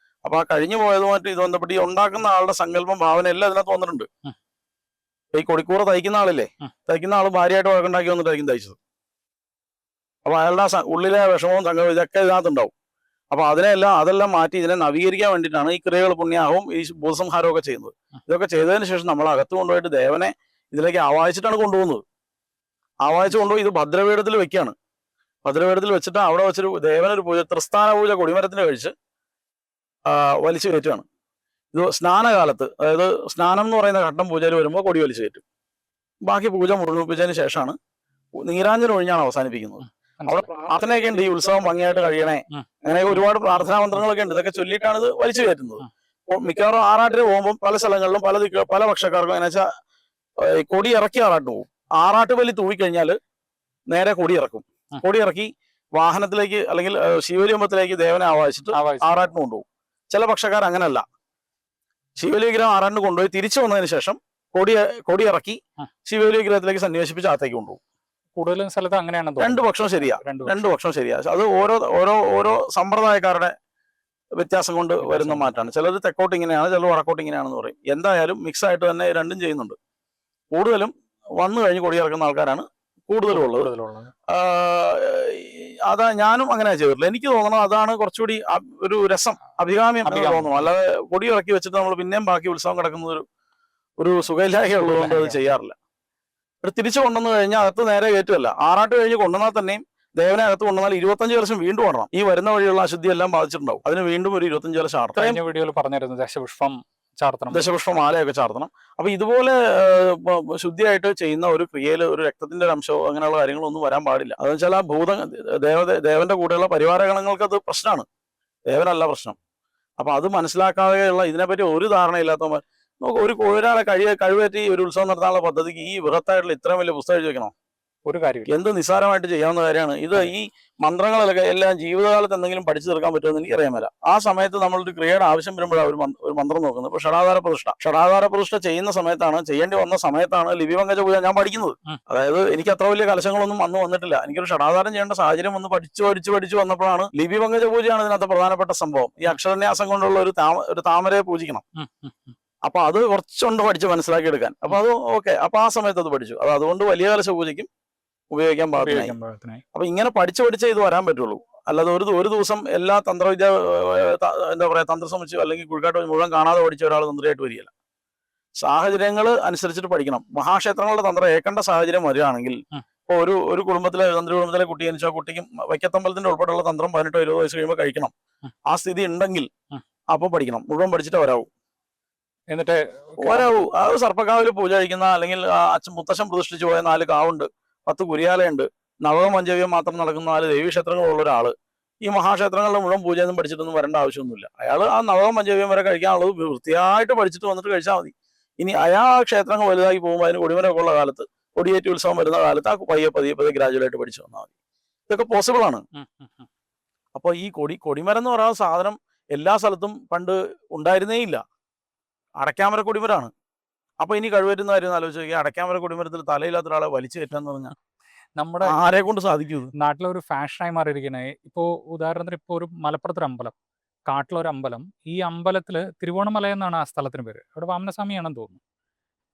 അപ്പൊ ആ കഴിഞ്ഞു പോയതുമായിട്ട് ഇത് ബന്ധപ്പെട്ട് ഈ ഉണ്ടാക്കുന്ന ആളുടെ സങ്കല്പം ഭാവന എല്ലാം ഇതിനകത്ത് വന്നിട്ടുണ്ട്. ഈ കൊടിക്കൂറ തയ്ക്കുന്ന ആളില്ലേ, തയ്ക്കുന്ന ആള് ഭാര്യയായിട്ട് വഴക്കുണ്ടാക്കി വന്നിട്ടായിരിക്കും തയ്ച്ചത്. അപ്പൊ അയാളുടെ ഉള്ളിലെ വിഷമവും സംഘവും ഇതൊക്കെ ഇതിനകത്തുണ്ടാവും. അപ്പൊ അതെല്ലാം മാറ്റി ഇതിനെ നവീകരിക്കാൻ വേണ്ടിയിട്ടാണ് ഈ ക്രിയകൾ പുണ്യാഹവും ഈ ഭൂതസംഹാരവും ഒക്കെ ചെയ്യുന്നത്. ഇതൊക്കെ ചെയ്തതിന് ശേഷം നമ്മൾ അകത്ത് കൊണ്ടുപോയിട്ട് ദേവനെ ഇതിലേക്ക് ആവാഹിച്ചിട്ടാണ് കൊണ്ടുപോകുന്നത്. ആവാഹിച്ച് കൊണ്ടുപോയി ഇത് ഭദ്രപീഠത്തിൽ വെക്കുകയാണ്. ഭദ്രപീഠത്തിൽ വെച്ചിട്ട് അവിടെ വെച്ചൊരു ദേവനൊരു പൂജ, ത്രിസ്ഥാന പൂജ കൊടിമരത്തിന് കഴിച്ച് വലിച്ചു കയറ്റുകയാണ്. ഇത് സ്നാനകാലത്ത്, അതായത് സ്നാനം എന്ന് പറയുന്ന ഘട്ടം പൂജയിൽ വരുമ്പോൾ കൊടി വലിച്ചു കയറ്റും. ബാക്കി പൂജ മുഴുമിപ്പിച്ചതിന് ശേഷമാണ് നീരാഞ്ജനം ഒഴിഞ്ഞാണ് അവസാനിപ്പിക്കുന്നത്. അവിടെ പ്രാർത്ഥനയൊക്കെ ഉണ്ട്, ഈ ഉത്സവം ഭംഗിയായിട്ട് കഴിയണേ, അങ്ങനെ ഒരുപാട് പ്രാർത്ഥനാ മന്ത്രങ്ങളൊക്കെ ഉണ്ട്. ഇതൊക്കെ ചൊല്ലിയിട്ടാണ് ഇത് വലിച്ചു കയറ്റുന്നത്. മിക്കവാറും ആറാട്ടിന് പോകുമ്പോൾ പല സ്ഥലങ്ങളിലും പല പക്ഷക്കാർക്കും എന്നു വെച്ചാൽ കൊടി ഇറക്കി ആറാട്ട് പോകും. ആറാട്ട് ബലി തൂവിക്കഴിഞ്ഞാൽ നേരെ കൊടി ഇറക്കും. കൊടി ഇറക്കി വാഹനത്തിലേക്ക് അല്ലെങ്കിൽ ശിവലിംബത്തിലേക്ക് ദേവനെ ആവാഹിച്ചിട്ട് ആറാട്ടിന് കൊണ്ടുപോകും. ചില പക്ഷക്കാർ അങ്ങനല്ല, ശിവലി വിഗ്രഹം ആറാണ്ട് കൊണ്ടുപോയി തിരിച്ചു വന്നതിന് ശേഷം കൊടി ഇറക്കി ശിവലി വിഗ്രഹത്തിലേക്ക് സന്നിവേശിപ്പിച്ച് അകത്തേക്ക് കൊണ്ടുപോകും. കൂടുതലും സ്ഥലത്ത് അങ്ങനെയാണ് രണ്ടു പക്ഷം ശരിയാ, രണ്ടു പക്ഷം ശരിയാ. അത് ഓരോ സമ്പ്രദായക്കാരുടെ വ്യത്യാസം കൊണ്ട് വരുന്ന മാറ്റാണ്. ചിലർ തെക്കോട്ട് ഇങ്ങനെയാണ്, ചിലർ വടക്കോട്ട് ഇങ്ങനെയാണെന്ന് പറയും. എന്തായാലും മിക്സ് ആയിട്ട് തന്നെ രണ്ടും ചെയ്യുന്നുണ്ട്. കൂടുതലും വന്നു കഴിഞ്ഞ് കൊടി ഇറക്കുന്ന ആൾക്കാരാണ് കൂടുതലും ഉള്ളത്. അതാ ഞാനും അങ്ങനെ ചെയ്തിട്ടില്ല. എനിക്ക് തോന്നണം അതാണ് കുറച്ചുകൂടി ഒരു രസം, അഭികാമ്യം എന്ന് തോന്നുന്നു. അല്ലാതെ കൊടി ഇറക്കി വെച്ചിട്ട് നമ്മൾ പിന്നെയും ബാക്കി ഉത്സവം കിടക്കുന്ന ഒരു സുഖയില്ലായ്മ ഉള്ളതുകൊണ്ട് അത് ചെയ്യാറില്ല. തിരിച്ചു കൊണ്ടുവന്നു കഴിഞ്ഞാൽ അകത്ത് നേരെ കയറ്റുമല്ല. ആറാട്ട് കഴിഞ്ഞ് കൊണ്ടുവന്നാൽ തന്നെയും ദേവനെ അകത്ത് കൊണ്ടുവന്നാൽ 25 വർഷം വീണ്ടും ഓടണം. ഈ വരുന്ന വഴിയുള്ള അശുദ്ധി എല്ലാം ബാധിച്ചിട്ടുണ്ടാവും. അതിന് വീണ്ടും ഒരു 25 വർഷം കഴിഞ്ഞ വീഡിയോയിൽ പറഞ്ഞിരുന്നു ദശപുഷ്പം ചാർത്തണം, ദശപുഷ്പ മാലയൊക്കെ ചാർത്തണം. അപ്പൊ ഇതുപോലെ ശുദ്ധിയായിട്ട് ചെയ്യുന്ന ഒരു ക്രിയയിൽ ഒരു രക്തത്തിന്റെ ഒരു അംശമോ അങ്ങനെയുള്ള കാര്യങ്ങളൊന്നും വരാൻ പാടില്ല. അതെന്ന് വെച്ചാൽ ആ ദേവന്റെ കൂടെയുള്ള പരിവാരഗണങ്ങൾക്ക് അത് പ്രശ്നമാണ്, ദേവനല്ല പ്രശ്നം. അപ്പൊ അത് മനസ്സിലാക്കാതെയുള്ള ഇതിനെപ്പറ്റി ഒരു ധാരണയില്ലാത്തവന്മാർ നമുക്ക് ഒരാളെ കഴിവേറ്റി ഒരു ഉത്സവം നടത്താനുള്ള പദ്ധതിക്ക് ഈ ബൃഹത്തായിട്ടുള്ള ഇത്രയും വലിയ പുസ്തകം എഴുതി വെക്കണം. ഒരു കാര്യം എന്ത് നിസ്സാരമായിട്ട് ചെയ്യാവുന്ന കാര്യമാണ് ഇത്. ഈ മന്ത്രങ്ങളൊക്കെ എല്ലാം ജീവിതകാലത്ത് എന്തെങ്കിലും പഠിച്ചു തീർക്കാൻ പറ്റുമെന്ന് എനിക്കറിയാൻ മേല. ആ സമയത്ത് നമ്മളൊരു ക്രിയയുടെ ആവശ്യം വരുമ്പോഴാണ് ഒരു മന്ത്രം നോക്കുന്നത്. ഇപ്പൊ ഷടാധാര പ്രതിഷ്ഠ ചെയ്യുന്ന സമയത്താണ്, ചെയ്യേണ്ടി വന്ന സമയത്താണ് ലിപിപങ്കജ പൂജ ഞാൻ പഠിക്കുന്നത്. അതായത് എനിക്ക് അത്ര വലിയ കലശങ്ങളൊന്നും അന്ന് വന്നിട്ടില്ല. എനിക്കൊരു ഷടാധാരം ചെയ്യേണ്ട സാഹചര്യം വന്ന് പഠിച്ചു വന്നപ്പോഴാണ് ലിപിപങ്കജ പൂജയാണ് ഇതിനകത്ത് പ്രധാനപ്പെട്ട സംഭവം. ഈ അക്ഷരന്യാസം കൊണ്ടുള്ള ഒരു താമരയെ പൂജിക്കണം. അപ്പൊ അത് കുറച്ചുകൊണ്ട് പഠിച്ച് മനസ്സിലാക്കി എടുക്കാൻ. അപ്പൊ അത് ഓക്കെ. അപ്പൊ ആ സമയത്ത് അത് പഠിച്ചു. അതുകൊണ്ട് വലിയ കലശ പൂജയ്ക്കും ഉപയോഗിക്കാൻ പാകത്തിനായി. അപ്പൊ ഇങ്ങനെ പഠിച്ചേ ഇത് വരാൻ പറ്റുള്ളൂ. അല്ലാതെ ഒരു ദിവസം എല്ലാ തന്ത്രവിദ്യ എന്താ പറയാ തന്ത്രസമുച്ചോ അല്ലെങ്കിൽ കുഴിക്കാട്ടോ മുഴുവൻ കാണാതെ പഠിച്ച ഒരാൾ തന്ത്രിയായിട്ട് വരികയില്ല. സാഹചര്യങ്ങൾ അനുസരിച്ചിട്ട് പഠിക്കണം. മഹാക്ഷേത്രങ്ങളുടെ തന്ത്രം ഏക്കേണ്ട സാഹചര്യം വരികയാണെങ്കിൽ ഇപ്പൊ ഒരു കുടുംബത്തിലെ കുടുംബത്തിലെ കുട്ടി ജനിച്ച ആ കുട്ടിക്കും വൈക്കത്തമ്പലത്തിന്റെ ഉൾപ്പെടെയുള്ള തന്ത്രം 18-20 വയസ്സ് കഴിയുമ്പോൾ കഴിക്കണം. ആ സ്ഥിതി ഉണ്ടെങ്കിൽ അപ്പൊ പഠിക്കണം. മുഴുവൻ പഠിച്ചിട്ട് വരാവൂ. എന്നിട്ട് അത് സർപ്പക്കാവിൽ പൂജ കഴിക്കുന്ന അല്ലെങ്കിൽ മുത്തശ്ശൻ പ്രതിഷ്ഠിച്ചു പോയ 4 കാവുണ്ട്, 10 കുരിയാലയുണ്ട്, നവകം പഞ്ചവ്യം മാത്രം നടക്കുന്ന 4 ദേവീക്ഷേത്രങ്ങളുള്ള ഒരാള് ഈ മഹാക്ഷേത്രങ്ങളുടെ മുഴുവൻ പൂജയൊന്നും പഠിച്ചിട്ടൊന്നും വരേണ്ട ആവശ്യമൊന്നുമില്ല. അയാൾ ആ നവകം പഞ്ചവ്യം വരെ കഴിക്കാനുള്ളത് വൃത്തിയായിട്ട് പഠിച്ചിട്ട് വന്നിട്ട് കഴിച്ചാൽ മതി. ഇനി അയാൾ ആ ക്ഷേത്രങ്ങൾ വലുതായി പോകുമ്പോൾ അതിന് കൊടിമരമൊക്കെ ഉള്ള കാലത്ത്, കൊടിയേറ്റ് ഉത്സവം വരുന്ന കാലത്ത് ആ പതിയെ ഗ്രാജുവലായിട്ട് പഠിച്ചു വന്നാൽ മതി. ഇതൊക്കെ പോസിബിൾ ആണ്. അപ്പൊ ഈ കൊടിമരം എന്ന് പറയുന്ന സാധനം എല്ലാ സ്ഥലത്തും പണ്ട് ഉണ്ടായിരുന്നേ ഇല്ല. അടയ്ക്കാമര കൊടിമരമാണ്. അപ്പൊ ഇനി കഴിവേറ്റുന്ന കാര്യം ആലോചിച്ച് നോക്കിയാൽ അടയ്ക്കാമര കൊടിമരത്തിൽ തലയില്ലാത്ത ഒരാളെ വലിച്ചു കയറ്റാന്ന് പറഞ്ഞാൽ നമ്മുടെ ആരെ കൊണ്ട് സാധിക്കും? നാട്ടിലൊരു ഫാഷനായി മാറിയിരിക്കണേ. ഇപ്പോ ഉദാഹരണത്തിന് ഇപ്പൊ ഒരു മലപ്പുറത്തൊരു അമ്പലം, കാട്ടിലൊരു അമ്പലം. ഈ അമ്പലത്തില് തിരുവോണമല എന്നാണ് ആ സ്ഥലത്തിന് പേര്. അവിടെ വാമനസ്വാമിയാണെന്ന് തോന്നുന്നു.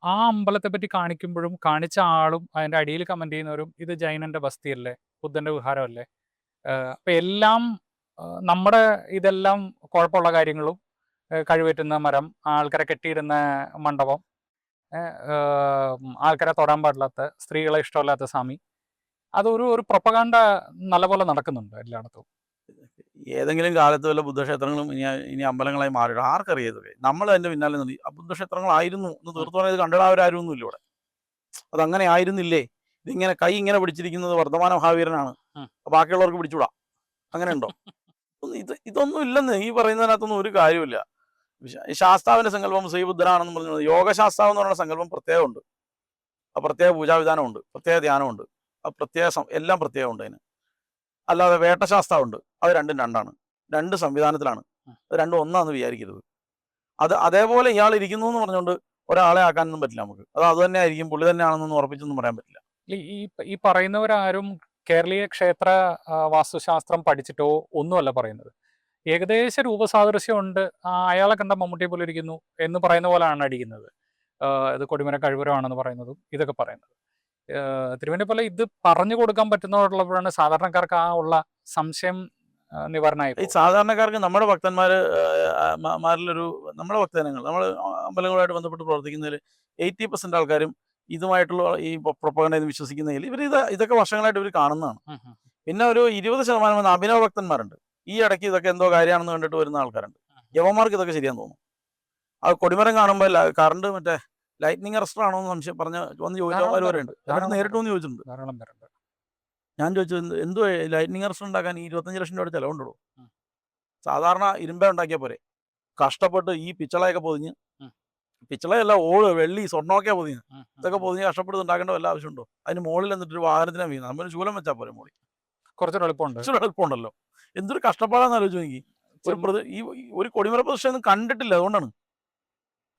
ആ അമ്പലത്തെ പറ്റി കാണിക്കുമ്പോഴും കാണിച്ച ആളും അതിന്റെ അടിയിൽ കമന്റ് ചെയ്യുന്നവരും ഇത് ജൈനന്റെ ബസ്തിയല്ലേ, ബുദ്ധന്റെ വിഹാരമല്ലേ, അപ്പൊ എല്ലാം നമ്മുടെ ഇതെല്ലാം കുഴപ്പമുള്ള കാര്യങ്ങളും, കഴിവേറ്റുന്ന മരം, ആൾക്കാരെ കെട്ടിയിരുന്ന മണ്ഡപം, ആൾക്കാരെ തൊടാൻ പാടില്ലാത്ത, സ്ത്രീകളെ ഇഷ്ടമല്ലാത്ത സ്വാമി, അതൊരു പ്രൊപ്പഗാണ്ട നല്ലപോലെ നടക്കുന്നുണ്ട് എല്ലായിടത്തും. ഏതെങ്കിലും കാലത്ത് വല്ല ബുദ്ധക്ഷേത്രങ്ങളും ഇനി അമ്പലങ്ങളായി മാറിയിട്ട് ആർക്കറിയാം ഇതൊക്കെ? നമ്മൾ അതിന്റെ പിന്നാലെ നിന്ന് ബുദ്ധക്ഷേത്രങ്ങളായിരുന്നു എന്ന് തീർത്തു പറഞ്ഞത് കണ്ടിടാവരാരും ഒന്നും ഇല്ല ഇവിടെ. അതങ്ങനെ ആയിരുന്നില്ലേ? ഇതിങ്ങനെ കൈ ഇങ്ങനെ പിടിച്ചിരിക്കുന്നത് വർദ്ധമാന മഹാവീരനാണ്, ബാക്കിയുള്ളവർക്ക് പിടിച്ചുകൂടാ, അങ്ങനെ ഉണ്ടോ? ഇതൊന്നും ഇല്ലെന്ന് ഈ പറയുന്നതിനകത്തൊന്നും ഒരു കാര്യമില്ല. ശാസ്താവിന്റെ സങ്കല്പം ശ്രീബുദ്ധനാണെന്ന് പറഞ്ഞു. യോഗശാസ്താവ് എന്ന് പറയുന്ന സങ്കല്പം പ്രത്യേകമുണ്ട്. ആ പ്രത്യേക പൂജാവിധാനമുണ്ട്, പ്രത്യേക ധ്യാനമുണ്ട്, ആ എല്ലാം പ്രത്യേകമുണ്ട് അതിന്. അല്ലാതെ വേട്ടശാസ്താവുണ്ട്, അത് രണ്ടും രണ്ടാണ്, 2 സംവിധാനത്തിലാണ്. അത് രണ്ടും ഒന്നാന്ന് വിചാരിക്കരുത്. അതേപോലെ ഇയാൾ ഇരിക്കുന്നു എന്ന് പറഞ്ഞുകൊണ്ട് ഒരാളെ ആക്കാനൊന്നും പറ്റില്ല നമുക്ക്. അത് തന്നെ ആയിരിക്കും, പുള്ളി തന്നെയാണെന്നൊന്നും ഉറപ്പിച്ചൊന്നും പറയാൻ പറ്റില്ല. ഈ പറയുന്നവരാരും കേരളീയ ക്ഷേത്ര വാസ്തുശാസ്ത്രം പഠിച്ചിട്ടോ ഒന്നുമല്ല പറയുന്നത്. ഏകദേശ രൂപസാദൃശ്യമുണ്ട്, അയാളെ കണ്ട മമ്മൂട്ടിയെ പോലെ ഇരിക്കുന്നു എന്ന് പറയുന്ന പോലെയാണ് അടിക്കുന്നത്. ഇത് കൊടിമര കഴിവരമാണെന്ന് പറയുന്നതും ഇതൊക്കെ പറയുന്നത്. തിരുവനന്തപുരം പോലെ ഇത് പറഞ്ഞു കൊടുക്കാൻ പറ്റുന്നതുള്ളപ്പോഴാണ് സാധാരണക്കാർക്ക് ആ ഉള്ള സംശയം നിവാരണമായി. ഈ സാധാരണക്കാർക്ക് നമ്മുടെ നമ്മുടെ ഭക്തജനങ്ങൾ, നമ്മൾ അമ്പലങ്ങളുമായിട്ട് ബന്ധപ്പെട്ട് പ്രവർത്തിക്കുന്നതിൽ 80% ആൾക്കാരും ഇതുമായിട്ടുള്ള ഈ പ്രൊപ്പഗണ്ടയിൽ വിശ്വസിക്കുന്നതിൽ ഇതൊക്കെ വർഷങ്ങളായിട്ട് ഇവർ കാണുന്നതാണ്. പിന്നെ ഒരു 20% അഭിനവ ഭക്തന്മാരുണ്ട്. ഈ ഇടയ്ക്ക് ഇതൊക്കെ എന്തോ കാര്യമാണെന്ന് കണ്ടിട്ട് വരുന്ന ആൾക്കാരുണ്ട്. യവന്മാർക്ക് ഇതൊക്കെ ശരിയാന്ന് തോന്നുന്നു. ആ കൊടിമരം കാണുമ്പോൾ കറണ്ട് മറ്റേ ലൈറ്റ്നിങ് അറസ്റ്റർ ആണോ എന്ന് സംശയം വന്ന് ചോദിച്ചവന്മാർ വരെ ഉണ്ട്. നേരിട്ട് വന്ന് ചോദിച്ചിട്ടുണ്ട്. ഞാൻ ചോദിച്ചത് എന്തോ ലൈറ്റ്നിങ് അറസ്റ്റർ ഉണ്ടാക്കാൻ 25 ലക്ഷം രൂപയുടെ ചിലവുണ്ടോ? സാധാരണ ഇരുമ്പേ ഉണ്ടാക്കിയാൽ പോരെ. കഷ്ടപ്പെട്ട് ഈ പിച്ചളയൊക്കെ പൊതിഞ്ഞ്, പിച്ചളയല്ല ഓള് വെള്ളി സ്വർണ്ണമൊക്കെ പൊതിഞ്ഞ്, ഇതൊക്കെ പൊതിഞ്ഞ് കഷ്ടപ്പെട്ട് ഉണ്ടാക്കേണ്ട വല്ല ആവശ്യമുണ്ടോ? അതിന് മുകളിൽ എന്നിട്ടൊരു വാഹനത്തിനാണ് വീഴുന്നത്. നമ്മൾ ശൂലം വെച്ചാൽ പോരെ മുകളിൽ. കുറച്ചൊരു എളുപ്പമുണ്ടല്ലോ. എന്തൊരു കഷ്ടപ്പാടാന്ന് ആലോചിച്ചു എനിക്ക്. ഒരു കൊടിമര പ്രതിഷ്ഠ ഒന്നും കണ്ടിട്ടില്ല, അതുകൊണ്ടാണ്.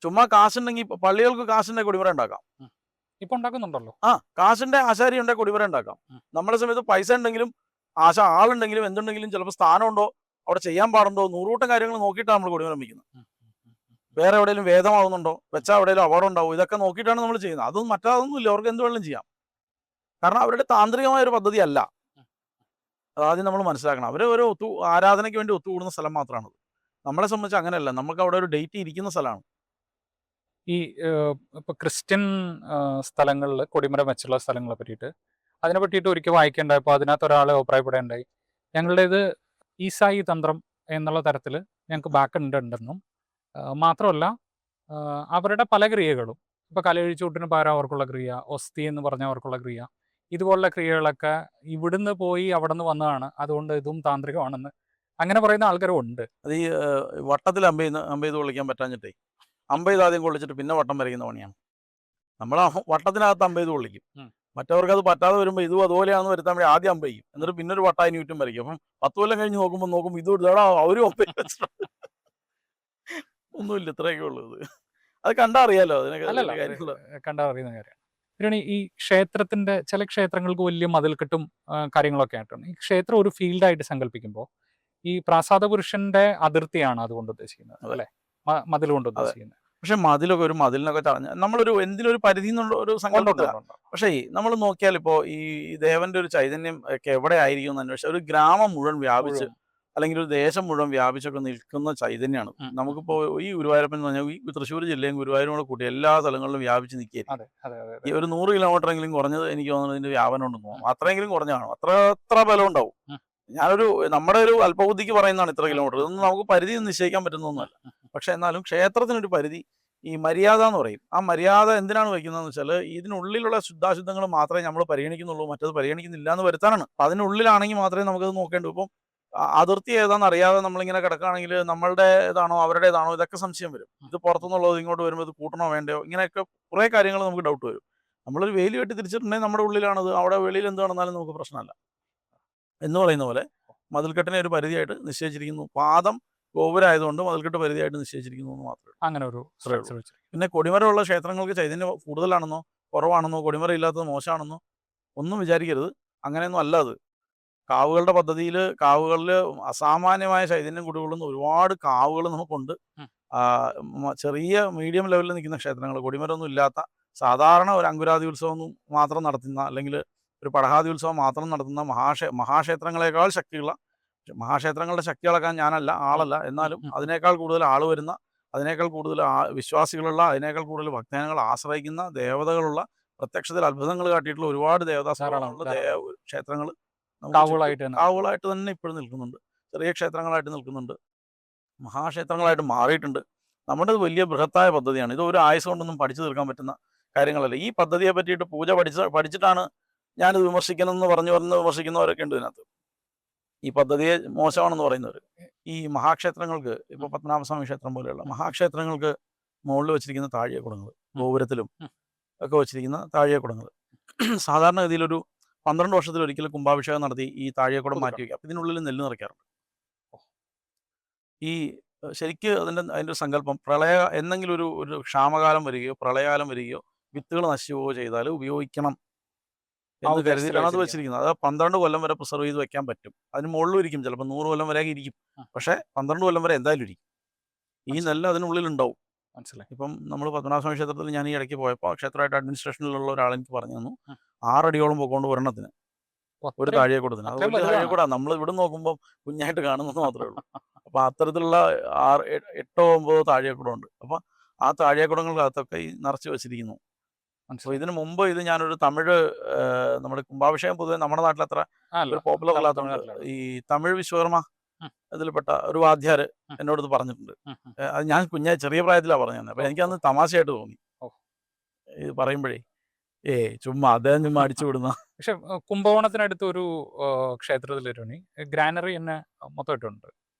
ചുമ്മാ കാശുണ്ടെങ്കിൽ പള്ളികൾക്ക് കാശിന്റെ കൊടിമരം ഉണ്ടാക്കാം. ഇപ്പൊ ഉണ്ടാക്കുന്നുണ്ടല്ലോ. കാശിന്റെ ആശാരി ഉണ്ടെങ്കിൽ കൊടിമരം ഉണ്ടാക്കാം. നമ്മുടെ സമയത്ത് പൈസ ഉണ്ടെങ്കിലും ആളുണ്ടെങ്കിലും എന്തുണ്ടെങ്കിലും ചിലപ്പോൾ സ്ഥാനമുണ്ടോ അവിടെ ചെയ്യാൻ പാടുണ്ടോ 100 കൂട്ടം കാര്യങ്ങൾ നോക്കിയിട്ടാണ് നമ്മൾ കൊടിമരം വയ്ക്കുന്നത്. വേറെ എവിടെയെങ്കിലും വേദമാവുന്നുണ്ടോ, വെച്ചാൽ എവിടെയെങ്കിലും അപകടം ഉണ്ടാവും, ഇതൊക്കെ നോക്കിയിട്ടാണ് നമ്മൾ ചെയ്യുന്നത്. അതൊന്നും മറ്റൊന്നുമില്ല, അവർക്ക് എന്ത് വേണമെങ്കിലും ചെയ്യാം. കാരണം അവരുടെ താന്ത്രികമായ ഒരു പദ്ധതി അല്ല. അതാദ്യം നമ്മൾ മനസ്സിലാക്കണം. അവർ ഒരു ആരാധനയ്ക്ക് വേണ്ടി ഒത്തുകൂടുന്ന സ്ഥലം മാത്രമാണത്. നമ്മളെ സംബന്ധിച്ച് അങ്ങനെയല്ല. നമുക്ക് അവിടെ ഒരു ഡേറ്റ് ഇരിക്കുന്ന സ്ഥലമാണ്. ഈ ഇപ്പൊ ക്രിസ്ത്യൻ സ്ഥലങ്ങളിൽ കൊടിമരം വെച്ചുള്ള സ്ഥലങ്ങളെ പറ്റിയിട്ട് അതിനെ പറ്റിയിട്ട് ഒരിക്കൽ വായിക്കേണ്ടായപ്പോൾ അതിനകത്ത് ഒരാൾ അഭിപ്രായപ്പെടേണ്ടായി, ഞങ്ങളുടേത് ഈസായി തന്ത്രം എന്നുള്ള തരത്തിൽ ഞങ്ങൾക്ക് ബാക്ക് ഉണ്ടെന്നും മാത്രമല്ല അവരുടെ പല ക്രിയകളും ഇപ്പോൾ കലഴിച്ചൂട്ടിന് പകരം അവർക്കുള്ള ക്രിയ, ഒസ്തി എന്ന് പറഞ്ഞ അവർക്കുള്ള ക്രിയ, ഇതുപോലുള്ള ക്രിയകളൊക്കെ ഇവിടുന്ന് പോയി അവിടെ നിന്ന് വന്നതാണ്, അതുകൊണ്ട് ഇതും താന്ത്രികമാണെന്ന് അങ്ങനെ പറയുന്ന ആൾക്കാരും ഉണ്ട്. അത് ഈ വട്ടത്തിൽ അമ്പെയ്ത് കൊള്ളിക്കാൻ പറ്റാഞ്ഞിട്ടേ അമ്പെയ്ത് ആദ്യം കൊള്ളിച്ചിട്ട് പിന്നെ വട്ടം വരയ്ക്കുന്ന പണിയാണ്. നമ്മൾ വട്ടത്തിനകത്ത് അമ്പെയ്ത് കൊള്ളിക്കും. മറ്റവർക്ക് അത് പറ്റാതെ വരുമ്പോൾ ഇതും അതുപോലെയാണെന്ന് വരുത്താൻ വേണ്ടി ആദ്യം അമ്പെയ്യും, എന്നിട്ട് പിന്നെ ഒരു വട്ടായി ചുറ്റും വരയ്ക്കും. അപ്പം 10 കൊല്ലം കഴിഞ്ഞ് നോക്കുമ്പോൾ ഇത് ഇതാടാ അവരും അമ്പെയ്ത് വെച്ചിട്ടുണ്ട്. ഒന്നുമില്ല, ഇത്രയൊക്കെ ഉള്ളത്. അത് കണ്ടാ അറിയാലോ. കണ്ടാ അറിയുന്ന കാര്യമാണ്. പിന്നെ ഈ ക്ഷേത്രത്തിന്റെ ചില ക്ഷേത്രങ്ങൾക്ക് വലിയ മതിൽക്കെട്ടും കാര്യങ്ങളൊക്കെ ആയിട്ടാണ്. ഈ ക്ഷേത്രം ഒരു ഫീൽഡായിട്ട് സങ്കല്പിക്കുമ്പോൾ ഈ പ്രാസാദ പുരുഷന്റെ അതിർത്തിയാണ് അതുകൊണ്ട് ഉദ്ദേശിക്കുന്നത്, അല്ലെ? മതിൽ കൊണ്ട് ഉദ്ദേശിക്കുന്നത്. പക്ഷെ മതിലിനൊക്കെ ചടഞ്ഞ നമ്മളൊരു എന്തിനൊരു പരിധി എന്നുള്ള ഒരു സങ്കല്പം. പക്ഷേ നമ്മൾ നോക്കിയാൽ ഇപ്പോ ഈ ദേവന്റെ ഒരു ചൈതന്യം ഒക്കെ എവിടെ ആയിരിക്കും എന്ന് അന്വേഷിച്ചാൽ ഒരു ഗ്രാമം മുഴുവൻ വ്യാപിച്ച് അല്ലെങ്കിൽ ഒരു ദേശം മുഴുവൻ വ്യാപിച്ചൊക്കെ നിൽക്കുന്ന ചൈതന്യമാണ്. നമുക്കിപ്പോ ഈ ഗുരുവായൂരപ്പൻ എന്ന് പറഞ്ഞാൽ ഈ തൃശ്ശൂർ ജില്ലയും ഗുരുവായൂരും കൂടെ കൂട്ടി എല്ലാ സ്ഥലങ്ങളിലും വ്യാപിച്ച് നിൽക്കുകയായിരിക്കും. ഈ ഒരു 100 കിലോമീറ്റർ എങ്കിലും കുറഞ്ഞത് എനിക്ക് തോന്നുന്നത് ഇതിന്റെ വ്യാപനം ഉണ്ടെന്ന് തോന്നുന്നു. അത്രയെങ്കിലും കുറഞ്ഞാണോ, അത്ര ബലം ഉണ്ടാവും. നമ്മുടെ ഒരു അല്പബുദ്ധിക്ക് പറയുന്നതാണ് ഇത്ര കിലോമീറ്റർ. ഇതൊന്നും നമുക്ക് പരിധി നിശ്ചയിക്കാൻ പറ്റുന്നൊന്നുമല്ല. പക്ഷെ എന്നാലും ക്ഷേത്രത്തിനൊരു പരിധി, ഈ മര്യാദ എന്ന് പറയും. ആ മര്യാദ എന്തിനാണ് വയ്ക്കുന്നതെന്ന് വെച്ചാൽ ഇതിനുള്ളിലുള്ള ശുദ്ധാശുദ്ധങ്ങൾ മാത്രമേ നമ്മൾ പരിഗണിക്കുന്നുള്ളൂ, മറ്റത് പരിഗണിക്കുന്നില്ല എന്ന് വരുത്താനാണ്. അപ്പം അതിനുള്ളിലാണെങ്കിൽ മാത്രമേ നമുക്കത് നോക്കേണ്ടൂ. ഇപ്പം അതിർത്തി ഏതാണെന്ന് അറിയാതെ നമ്മളിങ്ങനെ കിടക്കുകയാണെങ്കിൽ നമ്മളുടെ ഏതാണോ അവരുടേതാണോ ഇതൊക്കെ സംശയം വരും. ഇത് പുറത്തുനിന്നുള്ളത് ഇങ്ങോട്ട് വരുമ്പോൾ ഇത് കൂട്ടണോ വേണ്ടയോ, ഇങ്ങനെയൊക്കെ കുറേ കാര്യങ്ങൾ നമുക്ക് ഡൗട്ട് വരും. നമ്മളൊരു വേലി വെട്ടി തിരിച്ചിട്ടുണ്ടെങ്കിൽ നമ്മുടെ ഉള്ളിലാണത്, അവിടെ വെളിയിൽ എന്ത് നടന്നാലും നമുക്ക് പ്രശ്നമല്ല എന്ന് പറയുന്ന പോലെ മതിൽക്കെട്ടിനെ ഒരു പരിധിയായിട്ട് നിശ്ചയിച്ചിരിക്കുന്നു. പാദം ഗോപുരമായതുകൊണ്ട് മതിൽക്കെട്ട് പരിധിയായിട്ട് നിശ്ചയിച്ചിരിക്കുന്നു എന്ന് മാത്രമേ അങ്ങനെ ഒരു. പിന്നെ കൊടിമരമുള്ള ക്ഷേത്രങ്ങൾക്ക് ചൈതന്യം കൂടുതലാണെന്നോ കുറവാണെന്നോ കൊടിമരം ഇല്ലാത്തത് മോശമാണെന്നോ ഒന്നും വിചാരിക്കരുത്. അങ്ങനെയൊന്നും അല്ല. അത് കാവുകളുടെ പദ്ധതിയിൽ കാവുകളിൽ അസാമാന്യമായ ചൈതന്യം കുടികൊള്ളുന്ന ഒരുപാട് കാവുകൾ നമുക്കുണ്ട്. ചെറിയ മീഡിയം ലെവലിൽ നിൽക്കുന്ന ക്ഷേത്രങ്ങൾ, കൊടിമരമൊന്നും ഇല്ലാത്ത സാധാരണ ഒരു അങ്കുരാതി ഉത്സവം മാത്രം നടത്തുന്ന അല്ലെങ്കിൽ ഒരു പടഹാതി ഉത്സവം മാത്രം നടത്തുന്ന മഹാക്ഷേത്രങ്ങളെക്കാൾ ശക്തിയുള്ള, മഹാക്ഷേത്രങ്ങളുടെ ശക്തി അളക്കാൻ ഞാനല്ല, ആളല്ല, എന്നാലും അതിനേക്കാൾ കൂടുതൽ ആൾ വരുന്ന, അതിനേക്കാൾ കൂടുതൽ വിശ്വാസികളുള്ള, അതിനേക്കാൾ കൂടുതൽ ഭക്തജനങ്ങൾ ആശ്രയിക്കുന്ന, ദേവതകളുള്ള, പ്രത്യക്ഷത്തിൽ അത്ഭുതങ്ങൾ കാട്ടിയിട്ടുള്ള ഒരുപാട് ദേവതാസ്ഥാനങ്ങളുള്ള ക്ഷേത്രങ്ങൾ കാവുകളായിട്ട് തന്നെ ഇപ്പോഴും നിൽക്കുന്നുണ്ട്. ചെറിയ ക്ഷേത്രങ്ങളായിട്ട് നിൽക്കുന്നുണ്ട്, മഹാക്ഷേത്രങ്ങളായിട്ട് മാറിയിട്ടുണ്ട്. നമ്മുടെ വലിയ ബൃഹത്തായ പദ്ധതിയാണ്. ഇത് ഒരു ആയുസ് കൊണ്ടൊന്നും പഠിച്ചു തീർക്കാൻ പറ്റുന്ന കാര്യങ്ങളല്ല. ഈ പദ്ധതിയെ പറ്റിയിട്ട് പൂജ പഠിച്ചിട്ടാണ് ഞാനിത് വിമർശിക്കണമെന്ന് പറഞ്ഞ് വിമർശിക്കുന്നവരൊക്കെ ഉണ്ട് ഇതിനകത്ത്. ഈ പദ്ധതിയെ മോശമാണെന്ന് പറയുന്നവർ. ഈ മഹാക്ഷേത്രങ്ങൾക്ക്, ഇപ്പോൾ പത്മനാഭസ്വാമി ക്ഷേത്രം പോലെയുള്ള മഹാക്ഷേത്രങ്ങൾക്ക് മുകളിൽ വെച്ചിരിക്കുന്ന താഴികക്കുടങ്ങൾ, ഗോപുരത്തിലും ഒക്കെ വെച്ചിരിക്കുന്ന താഴികക്കുടങ്ങൾ, സാധാരണഗതിയിൽ ഒരു 12 വർഷത്തിലൊരിക്കൽ കുംഭാഭിഷേകം നടത്തി ഈ താഴികക്കുടം മാറ്റി വയ്ക്കാം. ഇതിനുള്ളിൽ നെല്ല് നിറയ്ക്കാറുണ്ട്. ഈ ശരിക്ക് അതിൻ്റെ ഒരു സങ്കല്പം എന്തെങ്കിലും ഒരു ക്ഷാമകാലം വരികയോ പ്രളയകാലം വരികയോ വിത്തുകൾ നശിച്ചു പോവുകയോ ചെയ്താൽ ഉപയോഗിക്കണം എന്ന് കരുതിയിട്ടാണ് അത് വെച്ചിരിക്കുന്നത്. അത് 12 കൊല്ലം വരെ പ്രിസർവ് ചെയ്ത് വെക്കാൻ പറ്റും. അതിന് മുകളിലും ഇരിക്കും, ചിലപ്പോൾ 100 കൊല്ലം വരെ ഇരിക്കും. പക്ഷേ 12 കൊല്ലം വരെ എന്തായാലും ഇരിക്കും. ഈ നെല്ല് അതിനുള്ളിൽ ഉണ്ടാവും. മനസ്സിലായി. ഇപ്പം നമ്മൾ പത്മനാഭസ്വാമി ക്ഷേത്രത്തിൽ ഞാൻ ഈ ഇടയ്ക്ക് പോയപ്പോൾ ക്ഷേത്രമായിട്ട് അഡ്മിനിസ്ട്രേഷനിലുള്ള ഒരാൾ എനിക്ക് പറഞ്ഞു തന്നു, 6 അടിയോളം പോയിക്കൊണ്ട് ഒരെണ്ണത്തിന് ഒരു താഴികക്കുടത്തിന്. അത് വലിയ താഴികക്കുട, നമ്മൾ ഇവിടെ നോക്കുമ്പോൾ കുഞ്ഞായിട്ട് കാണുന്നത് മാത്രമേ ഉള്ളൂ. അപ്പം അത്തരത്തിലുള്ള 8 or 9 താഴികക്കുടമുണ്ട്. അപ്പം ആ താഴികക്കുടങ്ങൾക്കകത്തൊക്കെ ഈ നിറച്ച് വെച്ചിരിക്കുന്നു. അപ്പോൾ ഇതിനു മുമ്പ് ഇത് ഞാനൊരു തമിഴ്, നമ്മുടെ കുംഭാഭിഷേകം പൊതുവെ നമ്മുടെ നാട്ടിൽ അത്ര ഒരു പോപ്പുലർ അല്ലാത്തതുകൊണ്ട് ഈ തമിഴ് വിശ്വകർമ്മ ഇതിൽപ്പെട്ട ഒരു വാദ്യാര് എന്നോട് ഇത് പറഞ്ഞിട്ടുണ്ട്. അത് ഞാൻ ചെറിയ പ്രായത്തിലാണ് പറഞ്ഞു തന്നെ. അപ്പം എനിക്കന്ന് തമാശയായിട്ട് തോന്നി ഇത് പറയുമ്പോഴേ. ചുമ്മാ അദ്ദേഹം ചുമ്മാ അടിച്ചു വിടുന്ന. പക്ഷെ കുംഭകോണത്തിനടുത്ത് ഒരു ക്ഷേത്രത്തിൽ ഗ്രാനറി തന്നെ മൊത്തമായിട്ടുണ്ട്.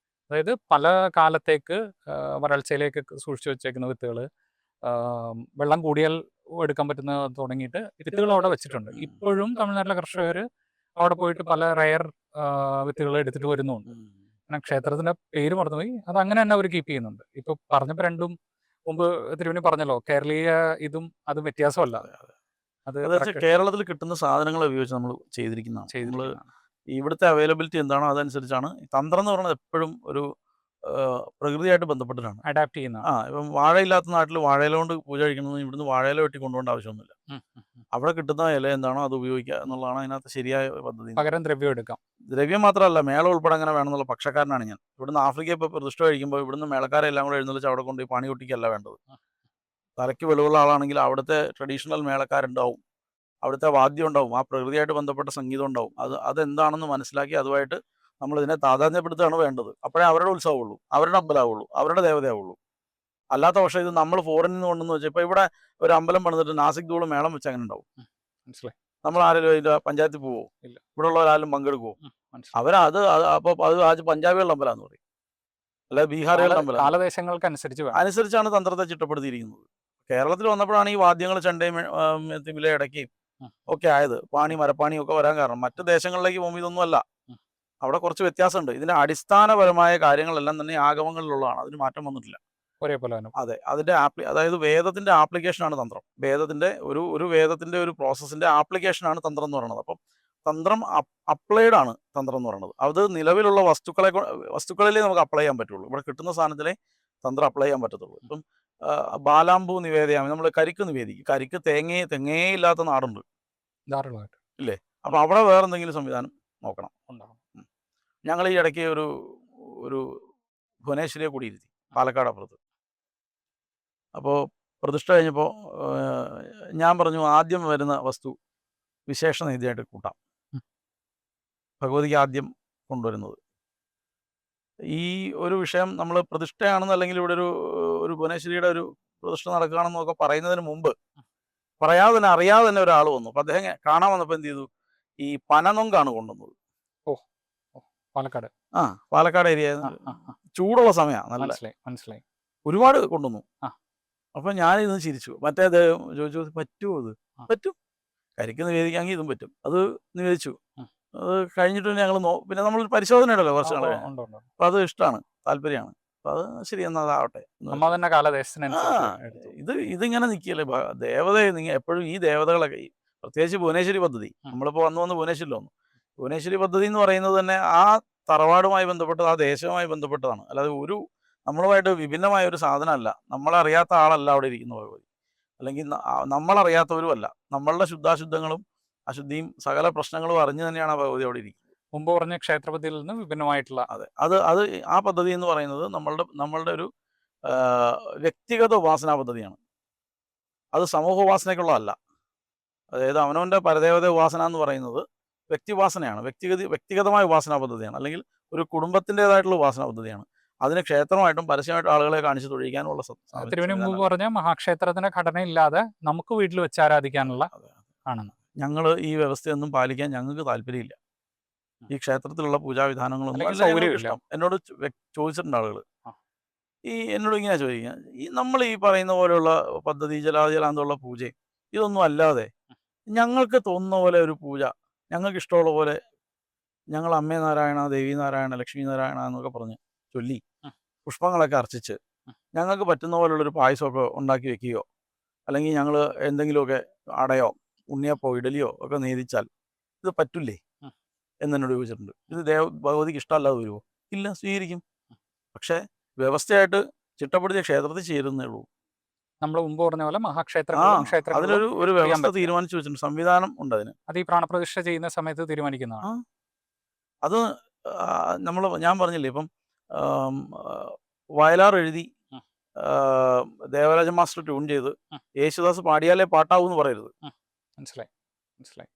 അതായത് പല കാലത്തേക്ക് വരൾച്ചയിലേക്ക് സൂക്ഷിച്ചു വെച്ചേക്കുന്ന വിത്തുകൾ, വെള്ളം കൂടിയാൽ എടുക്കാൻ പറ്റുന്ന തുടങ്ങിയിട്ട് വിത്തുകൾ അവിടെ വെച്ചിട്ടുണ്ട്. ഇപ്പോഴും തമിഴ്നാട്ടിലെ കർഷകർ അവിടെ പോയിട്ട് പല റയർ വിത്തുകൾ എടുത്തിട്ട് വരുന്നുണ്ട്. ക്ഷേത്രത്തിന്റെ പേര് മറന്നുപോയി, അത് അങ്ങനെ തന്നെ അവർ കീപ്പ് ചെയ്യുന്നുണ്ട്. ഇപ്പൊ പറഞ്ഞപ്പോൾ രണ്ടും മുമ്പ് തിരുവനി പറഞ്ഞല്ലോ കേരളീയ ഇതും അതും വ്യത്യാസമല്ല. അത് അത് വെച്ചാൽ കേരളത്തിൽ കിട്ടുന്ന സാധനങ്ങൾ ഉപയോഗിച്ച് നമ്മൾ ചെയ്തിരിക്കുന്നതാണ്. നമ്മൾ ചെയ്തിരിക്കുന്നതാണ്. ഇവിടുത്തെ അവൈലബിലിറ്റി എന്താണോ അതനുസരിച്ചാണ്. ഈ തന്ത്രം എന്ന് പറയുന്നത് എപ്പോഴും ഒരു പ്രകൃതിയായിട്ട് ബന്ധപ്പെട്ടിട്ടാണ്. അഡാപ്റ്റ് ചെയ്യുന്നതാണ്. ഇപ്പം വാഴയില്ലാത്ത നാട്ടിൽ വാഴയില കൊണ്ട് പൂജ കഴിക്കണമെന്ന് ഇവിടുന്ന് വാഴയില വെട്ടി കൊണ്ടുപോകേണ്ട ആവശ്യമൊന്നുമില്ല. ഉം, ഉം, ഉം. അവിടെ കിട്ടുന്ന ഇല എന്താണോ അത് ഉപയോഗിക്കുക എന്നുള്ളതാണ് അതിനകത്ത് ശരിയായ പദ്ധതി. പകരം ദ്രവ്യം എടുക്കാം. ദ്രവ്യം മാത്രമല്ല, മേളം ഉൾപ്പെടെ അങ്ങനെ വേണമെന്നുള്ള പക്ഷക്കാരനാണ് ഞാൻ. ഇവിടുന്ന് ആഫ്രിക്കയിൽ ഇപ്പോൾ പ്രതിഷ്ഠ കഴിക്കുമ്പോൾ ഇവിടുന്ന് മേളക്കാരെ എല്ലാം കൂടെ എഴുന്നള്ളിച്ച് അവിടെ കൊണ്ട് പണി ഒട്ടിക്കല്ല വേണ്ടത്. തലയ്ക്ക് വെളിവുള്ള ആളാണെങ്കിൽ അവിടുത്തെ ട്രഡീഷണൽ മേളക്കാരുണ്ടാവും, അവിടുത്തെ വാദ്യം ഉണ്ടാവും, ആ പ്രകൃതിയായിട്ട് ബന്ധപ്പെട്ട സംഗീതം ഉണ്ടാവും. അതെന്താണെന്ന് മനസ്സിലാക്കി അതുമായിട്ട് നമ്മൾ ഇതിനെ താതാത്മ്യപ്പെടുത്തുകയാണ് വേണ്ടത്. അപ്പോഴേ അവരുടെ ഉത്സവമുള്ളൂ, അവരുടെ അമ്പലമാവുള്ളൂ, അവരുടെ ദേവതയാവുള്ളൂ. അല്ലാത്ത പക്ഷേ ഇത് നമ്മൾ ഫോറിനിൽ നിന്ന് കൊണ്ടെന്ന് വെച്ചാൽ ഇപ്പോൾ ഇവിടെ ഒരു അമ്പലം പണിതിട്ട് നാസിക് ധൂള് മേളം വെച്ച് അങ്ങനെ ഉണ്ടാവും. മനസ്സിലായി. നമ്മൾ ആരെങ്കിലും അതിൻ്റെ പഞ്ചായത്തിൽ പോവോ? ഇല്ല. ഇവിടെ ഉള്ളവരാരും പങ്കെടുക്കുമോ? അവരത് അപ്പോൾ അത് പഞ്ചാബികളുടെ അമ്പലമാണെന്ന് പറയും, അല്ലെ ബീഹാറികളുടെ അമ്പലം. കാലദേശങ്ങൾക്ക് അനുസരിച്ചാണ് തന്ത്രത്തെ ചിട്ടപ്പെടുത്തിയിരിക്കുന്നത്. കേരളത്തിൽ വന്നപ്പോഴാണ് ഈ വാദ്യങ്ങൾ ചെണ്ടയും തിമില ഇടയ്ക്കും ഒക്കെ ആയത്. പാണി മരപ്പാണിയും ഒക്കെ വരാൻ കാരണം. മറ്റ് ദേശങ്ങളിലേക്ക് പോകുമ്പോൾ ഇതൊന്നും അല്ല, അവിടെ കുറച്ച് വ്യത്യാസമുണ്ട്. ഇതിന്റെ അടിസ്ഥാനപരമായ കാര്യങ്ങളെല്ലാം തന്നെ ആഗമങ്ങളിലുള്ളതാണ്, അതിന് മാറ്റം വന്നിട്ടില്ല. ഒരേപോലെ. അതെ, അതിന്റെ അതായത് വേദത്തിന്റെ ആപ്ലിക്കേഷനാണ് തന്ത്രം. വേദത്തിന്റെ വേദത്തിന്റെ ഒരു പ്രോസസ്സിന്റെ ആപ്ലിക്കേഷനാണ് തന്ത്രം എന്ന് പറയുന്നത്. അപ്പം തന്ത്രം അപ്ലൈഡ് ആണ് തന്ത്രം എന്ന് പറയുന്നത്. അത് നിലവിലുള്ള വസ്തുക്കളിലേ നമുക്ക് അപ്ലൈ ചെയ്യാൻ പറ്റുള്ളൂ. ഇവിടെ കിട്ടുന്ന സാധനത്തിലേ തന്ത്രം അപ്ലൈ ചെയ്യാൻ പറ്റത്തുള്ളൂ. ഇപ്പം ബാലാമ്പൂ നിവേദയാമി, നമ്മൾ കരിക്ക് നിവേദിക്കും. കരിക്ക് തെങ്ങേ ഇല്ലാത്ത നാടുണ്ട്, ഇല്ലേ? അപ്പൊ അവിടെ വേറെ എന്തെങ്കിലും സംവിധാനം നോക്കണം. ഞങ്ങൾ ഈ ഇടയ്ക്ക് ഒരു ഭുവനേശ്വരിയെ കൂടിയിരുത്തി പാലക്കാട് അപ്പുറത്ത്. അപ്പോൾ പ്രതിഷ്ഠ കഴിഞ്ഞപ്പോൾ ഞാൻ പറഞ്ഞു, ആദ്യം വരുന്ന വസ്തു വിശേഷ നിധിയായിട്ട് കൂട്ടാം. ഭഗവതിക്ക് ആദ്യം കൊണ്ടുവരുന്നത് ഈ ഒരു വിഷയം നമ്മൾ പ്രതിഷ്ഠയാണെന്ന്, അല്ലെങ്കിൽ ഇവിടെ ഒരു ഭുവനേശ്വരിയുടെ ഒരു പ്രതിഷ്ഠ നടക്കുകയാണെന്നൊക്കെ പറയുന്നതിന് മുമ്പ് പറയാതെ തന്നെ അറിയാതെ തന്നെ ഒരാൾ വന്നു. അപ്പം അദ്ദേഹം കാണാൻ വന്നപ്പോൾ എന്ത് ചെയ്തു, ഈ പനനൊങ്കാണ് കൊണ്ടുവന്നത്. പാലക്കാട് ഏരിയ, ചൂടുള്ള സമയമാണ്, മനസ്സിലായി. ഒരുപാട് കൊണ്ടുവന്നു. അപ്പം ഞാനിത് ചിരിച്ചു. മറ്റേത് ചോദിച്ചു, പറ്റുമോ? അത് പറ്റും, കരിക്ക് നിവേദിക്കാമെങ്കിൽ ഇതും പറ്റും. അത് നിവേദിച്ചു. അത് കഴിഞ്ഞിട്ട് ഞങ്ങൾ പിന്നെ നമ്മൾ പരിശോധന ഉണ്ടല്ലോ കുറച്ച് നാളെ. അപ്പം അത് ഇഷ്ടമാണ്, താല്പര്യമാണ്. അപ്പം അത് ശരി, എന്നാൽ അതാവട്ടെ. ഇതിങ്ങനെ നിൽക്കിയല്ലേ ദേവതയെ. നിങ്ങൾ എപ്പോഴും ഈ ദേവതകളൊക്കെ, പ്രത്യേകിച്ച് ഭുവനേശ്വരി പദ്ധതി, നമ്മളിപ്പോൾ വന്ന് ഭുവനേശ്വരിയിൽ വന്നു. ഭുവനേശ്വരി പദ്ധതി എന്ന് പറയുന്നത് തന്നെ ആ തറവാടുമായി ബന്ധപ്പെട്ടത്, ആ ദേശവുമായി ബന്ധപ്പെട്ടതാണ്. അല്ലാതെ നമ്മളുമായിട്ട് വിഭിന്നമായ ഒരു സാധനമല്ല. നമ്മളറിയാത്ത ആളല്ല അവിടെ ഇരിക്കുന്ന ഭഗവതി, അല്ലെങ്കിൽ നമ്മളറിയാത്തവരുമല്ല. നമ്മളുടെ ശുദ്ധാശുദ്ധങ്ങളും അശുദ്ധിയും സകല പ്രശ്നങ്ങളും അറിഞ്ഞു തന്നെയാണ് ആ ഭഗവതി അവിടെ ഇരിക്കുന്നത്. മുമ്പ് പറഞ്ഞ ക്ഷേത്രപതിയിൽ നിന്ന് വിഭിന്നമായിട്ടുള്ള. അതെ, അത് ആ പദ്ധതി എന്ന് പറയുന്നത് നമ്മളുടെ ഒരു വ്യക്തിഗത ഉപാസനാ പദ്ധതിയാണ്. അത് സമൂഹ ഉപാസനയ്ക്കുള്ളതല്ല. അതായത് അവനവൻ്റെ പരദേവത ഉപാസന എന്ന് പറയുന്നത് വ്യക്തി ഉപാസനയാണ്, വ്യക്തിഗതമായ ഉപാസനാ പദ്ധതിയാണ്, അല്ലെങ്കിൽ ഒരു കുടുംബത്തിൻ്റെതായിട്ടുള്ള ഉപാസനാ പദ്ധതിയാണ്. അതിന് ക്ഷേത്രമായിട്ടും പരസ്യമായിട്ടും ആളുകളെ കാണിച്ച് തൊഴിക്കാനുള്ള മുമ്പ് പറഞ്ഞ മഹാക്ഷേത്രത്തിന്റെ ഘടനയില്ലാതെ നമുക്ക് വീട്ടിൽ വെച്ച് ആരാധിക്കാനുള്ള ആണെന്ന്. ഞങ്ങൾ ഈ വ്യവസ്ഥയൊന്നും പാലിക്കാൻ ഞങ്ങൾക്ക് താല്പര്യമില്ല. ഈ ക്ഷേത്രത്തിലുള്ള പൂജാവിധാനങ്ങളൊന്നും ഇഷ്ടം. എന്നോട് ചോദിച്ചിട്ടുണ്ട് ആളുകൾ. എന്നോട് ഇങ്ങനെ ചോദിക്കുക, നമ്മൾ ഈ പറയുന്ന പോലെയുള്ള പദ്ധതി, ജലാന്തുള്ള പൂജയും ഇതൊന്നും അല്ലാതെ ഞങ്ങൾക്ക് തോന്നുന്ന പോലെ ഒരു പൂജ, ഞങ്ങൾക്ക് ഇഷ്ടമുള്ള പോലെ ഞങ്ങൾ അമ്മേ നാരായണ, ദേവി നാരായണ, ലക്ഷ്മി നാരായണ എന്നൊക്കെ പറഞ്ഞ് ചൊല്ലി പുഷ്പങ്ങളൊക്കെ അർച്ചിച്ച് ഞങ്ങൾക്ക് പറ്റുന്ന പോലുള്ളൊരു പായസമൊക്കെ ഉണ്ടാക്കി വെക്കുകയോ, അല്ലെങ്കിൽ ഞങ്ങൾ എന്തെങ്കിലുമൊക്കെ അടയോ ഉണ്ണിയപ്പോ ഇഡലിയോ ഒക്കെ നേദിച്ചാൽ ഇത് പറ്റില്ലേ എന്നോട് ചോദിച്ചിട്ടുണ്ട്. ഇത് ഭഗവതിക്ക് ഇഷ്ടമല്ലാതെ വരുമോ? ഇല്ല, സ്വീകരിക്കും. പക്ഷേ വ്യവസ്ഥയായിട്ട് ചിട്ടപ്പെടുത്തിയ ക്ഷേത്രത്തിൽ ചേരുന്നേ ഉള്ളൂ. നമ്മൾ മുമ്പ് പറഞ്ഞ പോലെ അതിലൊരു വ്യവസ്ഥ തീരുമാനിച്ചു വെച്ചിട്ടുണ്ട്, സംവിധാനം ഉണ്ട് അതിന്. അത് ഈ പ്രാണപ്രതിഷ്ഠ ചെയ്യുന്ന സമയത്ത് തീരുമാനിക്കുന്നതാണ്. അത് ഞാൻ പറഞ്ഞില്ലേ, ഇപ്പം വയലാർ എഴുതി ദേവരാജ മാസ്റ്റർ ട്യൂൺ ചെയ്ത് യേശുദാസ് പാടിയാലേ പാട്ടാവൂ എന്ന് പറയരുത്. മനസ്സിലായി.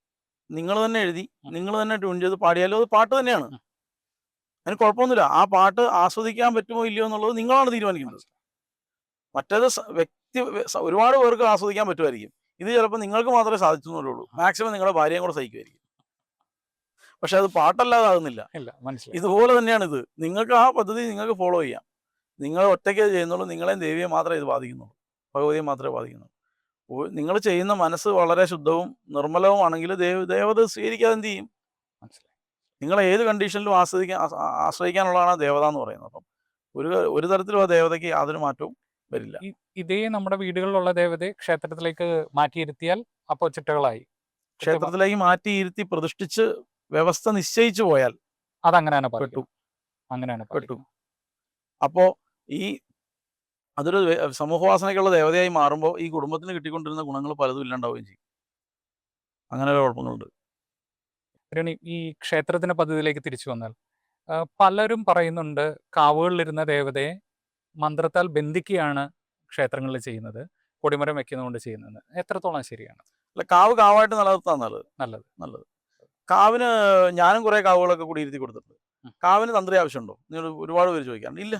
നിങ്ങൾ തന്നെ എഴുതി, നിങ്ങൾ തന്നെ ട്യൂൺ ചെയ്ത് പാടിയാലും അത് പാട്ട് തന്നെയാണ്. അതിന് കുഴപ്പമൊന്നുമില്ല. ആ പാട്ട് ആസ്വദിക്കാൻ പറ്റുമോ ഇല്ലയോ എന്നുള്ളത് നിങ്ങളാണ് തീരുമാനിക്കുന്നത്. മറ്റേത് ഒരുപാട് പേർക്ക് ആസ്വദിക്കാൻ പറ്റുമായിരിക്കും. ഇത് ചിലപ്പോൾ നിങ്ങൾക്ക് മാത്രമേ സാധിച്ചെന്നുള്ളൂ. മാക്സിമം നിങ്ങളുടെ ഭാര്യയും കൂടെ സഹിക്കുമായിരിക്കും. പക്ഷെ അത് പാട്ടല്ലാതാകുന്നില്ല. ഇതുപോലെ തന്നെയാണ് ഇത്. നിങ്ങൾക്ക് ആ പദ്ധതി നിങ്ങൾക്ക് ഫോളോ ചെയ്യാം. നിങ്ങൾ ഒറ്റയ്ക്ക് ചെയ്യുന്നുള്ളൂ. നിങ്ങളെയും ദേവിയെ മാത്രമേ ഇത് ബാധിക്കുന്നുള്ളൂ, ഭഗവതിയെ മാത്രമേ ബാധിക്കുന്നുള്ളൂ. നിങ്ങൾ ചെയ്യുന്ന മനസ്സ് വളരെ ശുദ്ധവും നിർമ്മലവുമാണെങ്കിൽ ദേവത സ്വീകരിക്കാതെ എന്ത് ചെയ്യും? നിങ്ങൾ ഏത് കണ്ടീഷനിലും ആശ്രയിക്കാനുള്ളതാണ് ദേവത എന്ന് പറയുന്നത്. അപ്പം ഒരു തരത്തിലും ആ ദേവതയ്ക്ക് യാതൊരു മാറ്റവും വരില്ല. ഇതേ നമ്മുടെ വീടുകളിലുള്ള ദേവതയെ ക്ഷേത്രത്തിലേക്ക് മാറ്റിയിരുത്തിയാൽ അപ്പോൾ ചിട്ടകളായി. ക്ഷേത്രത്തിലേക്ക് മാറ്റിയിരുത്തി പ്രതിഷ്ഠിച്ച് വ്യവസ്ഥ നിശ്ചയിച്ചു പോയാൽ അതങ്ങനെ തന്നെ പെട്ടു. പാലിക്കണം. അങ്ങനെയാണ് പെട്ടു. പാലിക്കണം. അപ്പോൾ ഈ അതൊരു സമൂഹവാസനയ്ക്കുള്ള ദേവതയായി മാറുമ്പോൾ ഈ കുടുംബത്തിന് കിട്ടിക്കൊണ്ടിരുന്ന ഗുണങ്ങൾ പലതും ഇല്ലാണ്ടാവുകയും ചെയ്യും. അങ്ങനെ ഒരു കുഴപ്പങ്ങളുണ്ട്. ഈ ക്ഷേത്രത്തിന്റെ പദ്ധതിയിലേക്ക് തിരിച്ചു വന്നാൽ പലരും പറയുന്നുണ്ട് കാവുകളിലിരുന്ന ദേവതയെ മന്ത്രത്താൽ ബന്ധിക്കുകയാണ് ക്ഷേത്രങ്ങളിൽ ചെയ്യുന്നത്, കൊടിമരം വെക്കുന്നതുകൊണ്ട് ചെയ്യുന്നത്. എത്രത്തോളം ശരിയാണ്? അല്ല, കാവ് കാവായിട്ട് നിലനിർത്താൻ നല്ലത്. നല്ലത്. നല്ലത്. കാവിന് ഞാനും കുറേ കാവുകളൊക്കെ കുടിയിരുത്തി കൊടുത്തിട്ടുണ്ട്. കാവിന് തന്ത്രി ആവശ്യമുണ്ടോ? നിങ്ങൾ ഒരുപാട് പേര് ചോദിക്കാറുണ്ട്. ഇല്ല.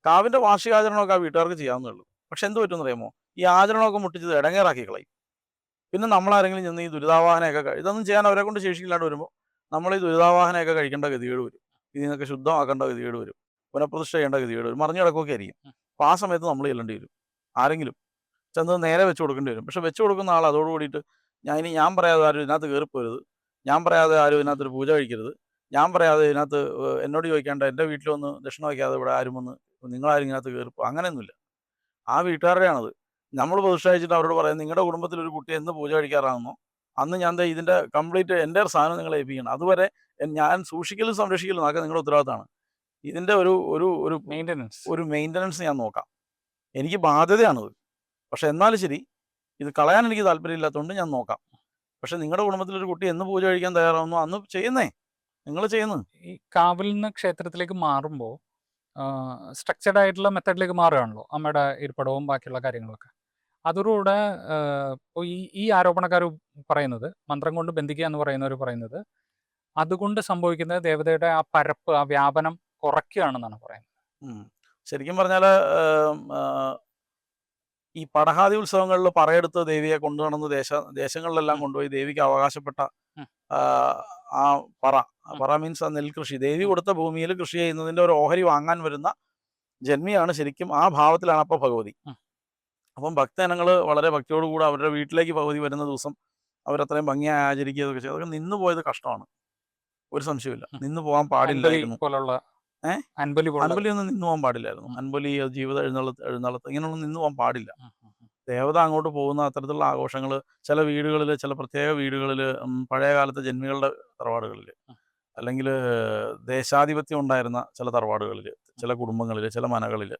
കാവിന്റെ വാർഷികാചരണമൊക്കെ ആ വീട്ടുകാർക്ക് ചെയ്യാവുന്നേ ഉള്ളൂ. പക്ഷെ എന്ത് പറ്റുമെന്ന് അറിയാമോ? ഈ ആചരണമൊക്കെ മുട്ടിച്ചത് ഇടങ്ങേറാക്കി കളയും. പിന്നെ നമ്മളാരെങ്കിലും ചെന്ന് ഈ ദുരിതാവാഹനയൊക്കെ ഇതൊന്നും ചെയ്യാൻ അവരെ കൊണ്ട് ശേഷിയില്ലാണ്ട് വരുമ്പോൾ നമ്മൾ ഈ ദുരിതാവാഹനയൊക്കെ കഴിക്കേണ്ട ഗതികേട് വരും. ഇതിൽ നിന്നൊക്കെ ശുദ്ധമാക്കേണ്ട ഗതികേട് വരും. പുനഃപ്രതിഷ്ഠ ചെയ്യേണ്ട ഗതികേട് വരും. മറിഞ്ഞു കിടക്കുകയൊക്കെ ആയിരിക്കും. അപ്പോൾ ആ സമയത്ത് നമ്മൾ ചെല്ലേണ്ടി വരും. ആരെങ്കിലും ചെന്നത് നേരെ വെച്ച് കൊടുക്കേണ്ടി വരും. പക്ഷെ വെച്ച് കൊടുക്കുന്ന ആൾ അതോട് കൂടിയിട്ട് ഞാൻ പറയാതെ ആരും ഇതിനകത്ത് കയറിപ്പോരുത്, ഞാൻ പറയാതെ ആരും ഇതിനകത്തൊരു പൂജ കഴിക്കരുത്, ഞാൻ പറയാതെ ഇതിനകത്ത് എന്നോട് ചോദിക്കേണ്ട, എൻ്റെ വീട്ടിൽ വന്ന് ദക്ഷിണ വയ്ക്കാതെ ഇവിടെ ആരും വന്ന് നിങ്ങളാരും ഇതിനകത്ത് കയറിപ്പോ, അങ്ങനെയൊന്നുമില്ല. ആ വീട്ടുകാരുടെയാണത്. നമ്മൾ പ്രതിഷ്ഠ കഴിച്ചിട്ട് അവരോട് പറയാം, നിങ്ങളുടെ കുടുംബത്തിൽ ഒരു കുട്ടി എന്ന് പൂജ കഴിക്കാറാണെന്നോ അന്ന് ഞാൻ ഇതിൻ്റെ കംപ്ലീറ്റ് എൻ്റെ സാധനം നിങ്ങളെ ഏൽപ്പിക്കണം. അതുവരെ ഞാൻ സൂക്ഷിക്കലും സംരക്ഷിക്കലും അതൊക്കെ നിങ്ങളുടെ ഉത്തരവാദിത്തമാണ്. ഇതിൻ്റെ ഒരു ഒരു ഒരു ഒരു മെയിൻ്റനൻസ് ഞാൻ നോക്കാം. എനിക്ക് ബാധ്യതയാണത്. പക്ഷെ എന്നാലും ശരി, ഇത് കളയാൻ എനിക്ക് താല്പര്യമില്ലാത്തതുകൊണ്ട് ഞാൻ നോക്കാം. പക്ഷെ നിങ്ങളുടെ കുടുംബത്തിലൊരു കുട്ടി എന്ന് പൂജ കഴിക്കാൻ തയ്യാറാവുന്നു അന്ന് ചെയ്യുന്നേ, നിങ്ങൾ ചെയ്യുന്നു. ഈ കാവിൽ നിന്ന് ക്ഷേത്രത്തിലേക്ക് മാറുമ്പോൾ സ്ട്രക്ചർഡ് ആയിട്ടുള്ള മെത്തഡിലേക്ക് മാറുകയാണല്ലോ, അമ്മയുടെ ഇരിപ്പിടവും ബാക്കിയുള്ള കാര്യങ്ങളൊക്കെ. അതോടുകൂടെ ഈ ആരോപണക്കാർ പറയുന്നത്, മന്ത്രം കൊണ്ട് ബന്ധിക്കുക എന്ന് പറയുന്നവർ പറയുന്നത്, അതുകൊണ്ട് സംഭവിക്കുന്നത് ദേവതയുടെ ആ പരപ്പ്, ആ വ്യാപനം കുറയ്ക്കുകയാണെന്നാണ് പറയുന്നത്. ശരിക്കും പറഞ്ഞാൽ ഈ പടഹാതി ഉത്സവങ്ങളിൽ പറയെടുത്ത് ദേവിയെ കൊണ്ടു നടന്ന് ദേശങ്ങളിലെല്ലാം കൊണ്ടുപോയി ദേവിക്ക് അവകാശപ്പെട്ട ആ പറ മീൻസ് ആ നെൽകൃഷി, ദേവി കൊടുത്ത ഭൂമിയിൽ കൃഷി ചെയ്യുന്നതിൻ്റെ ഒരു ഓഹരി വാങ്ങാൻ വരുന്ന ജന്മിയാണ് ശരിക്കും. ആ ഭാവത്തിലാണ് അപ്പോൾ ഭഗവതി. അപ്പം ഭക്തജനങ്ങൾ വളരെ ഭക്തിയോടുകൂടി അവരുടെ വീട്ടിലേക്ക് ഭഗവതി വരുന്ന ദിവസം അവരത്രയും ഭംഗിയായി ആചരിക്കുകയൊക്കെ ചെയ്യും. അതൊക്കെ നിന്ന് പോയത് കഷ്ടമാണ്, ഒരു സംശയമില്ല. നിന്ന് പോകാൻ പാടില്ലായിരുന്നു. അൻപലി ഒന്നും നിന്ന് പോകാൻ പാടില്ലായിരുന്നു. അൻപലി, ജീവിത എഴുന്നള്ളത്ത് ഇങ്ങനെയൊന്നും നിന്ന് പോകാൻ പാടില്ല. ദേവത അങ്ങോട്ട് പോകുന്ന അത്തരത്തിലുള്ള ആഘോഷങ്ങൾ ചില വീടുകളിൽ, ചില പ്രത്യേക വീടുകളിൽ, പഴയ കാലത്തെ ജന്മികളുടെ തറവാടുകളിൽ, അല്ലെങ്കിൽ ദേശാധിപത്യം ഉണ്ടായിരുന്ന ചില തറവാടുകളിൽ, ചില കുടുംബങ്ങളിൽ, ചില മനകളിൽ,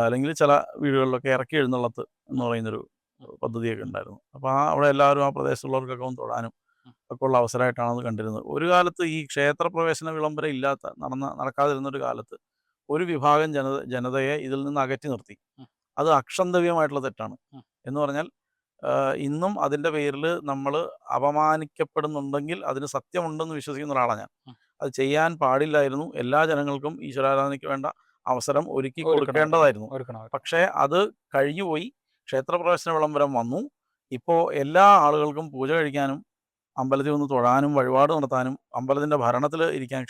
അല്ലെങ്കിൽ ചില വീടുകളിലൊക്കെ ഇറക്കി എഴുന്നള്ളത്ത് എന്ന് പറയുന്നൊരു പദ്ധതിയൊക്കെ ഉണ്ടായിരുന്നു. അപ്പോൾ അവിടെ എല്ലാവരും ആ പ്രദേശത്തുള്ളവർക്കൊക്കെ ഒന്ന് തൊടാനും ഒക്കെ ഉള്ള അവസരമായിട്ടാണ് അത് കണ്ടിരുന്നത്. ഒരു കാലത്ത് ഈ ക്ഷേത്രപ്രവേശന വിളംബരം ഇല്ലാത്ത നടക്കാതിരുന്നൊരു കാലത്ത് ഒരു വിഭാഗം ജനതയെ ഇതിൽ നിന്ന് അകറ്റി നിർത്തി. അത് അക്ഷന്തവ്യമായിട്ടുള്ള തെറ്റാണ്. എന്ന് പറഞ്ഞാൽ ഇന്നും അതിൻ്റെ പേരിൽ നമ്മൾ അപമാനിക്കപ്പെടുന്നുണ്ടെങ്കിൽ അതിന് സത്യമുണ്ടെന്ന് വിശ്വസിക്കുന്ന ഒരാളാണ് ഞാൻ. അത് ചെയ്യാൻ പാടില്ലായിരുന്നു. എല്ലാ ജനങ്ങൾക്കും ഈശ്വരാരാധനയ്ക്ക് വേണ്ട അവസരം ഒരുക്കി കൊടുക്കേണ്ടതായിരുന്നു. പക്ഷേ അത് കഴിഞ്ഞുപോയി. ക്ഷേത്രപ്രവേശന വിളംബരം വന്നു. ഇപ്പോൾ എല്ലാ ആളുകൾക്കും പൂജ കഴിക്കാനും അമ്പലത്തിൽ ഒന്ന് തൊഴാനും വഴിപാട് നടത്താനും അമ്പലത്തിൻ്റെ ഭരണത്തിൽ ഇരിക്കാൻ,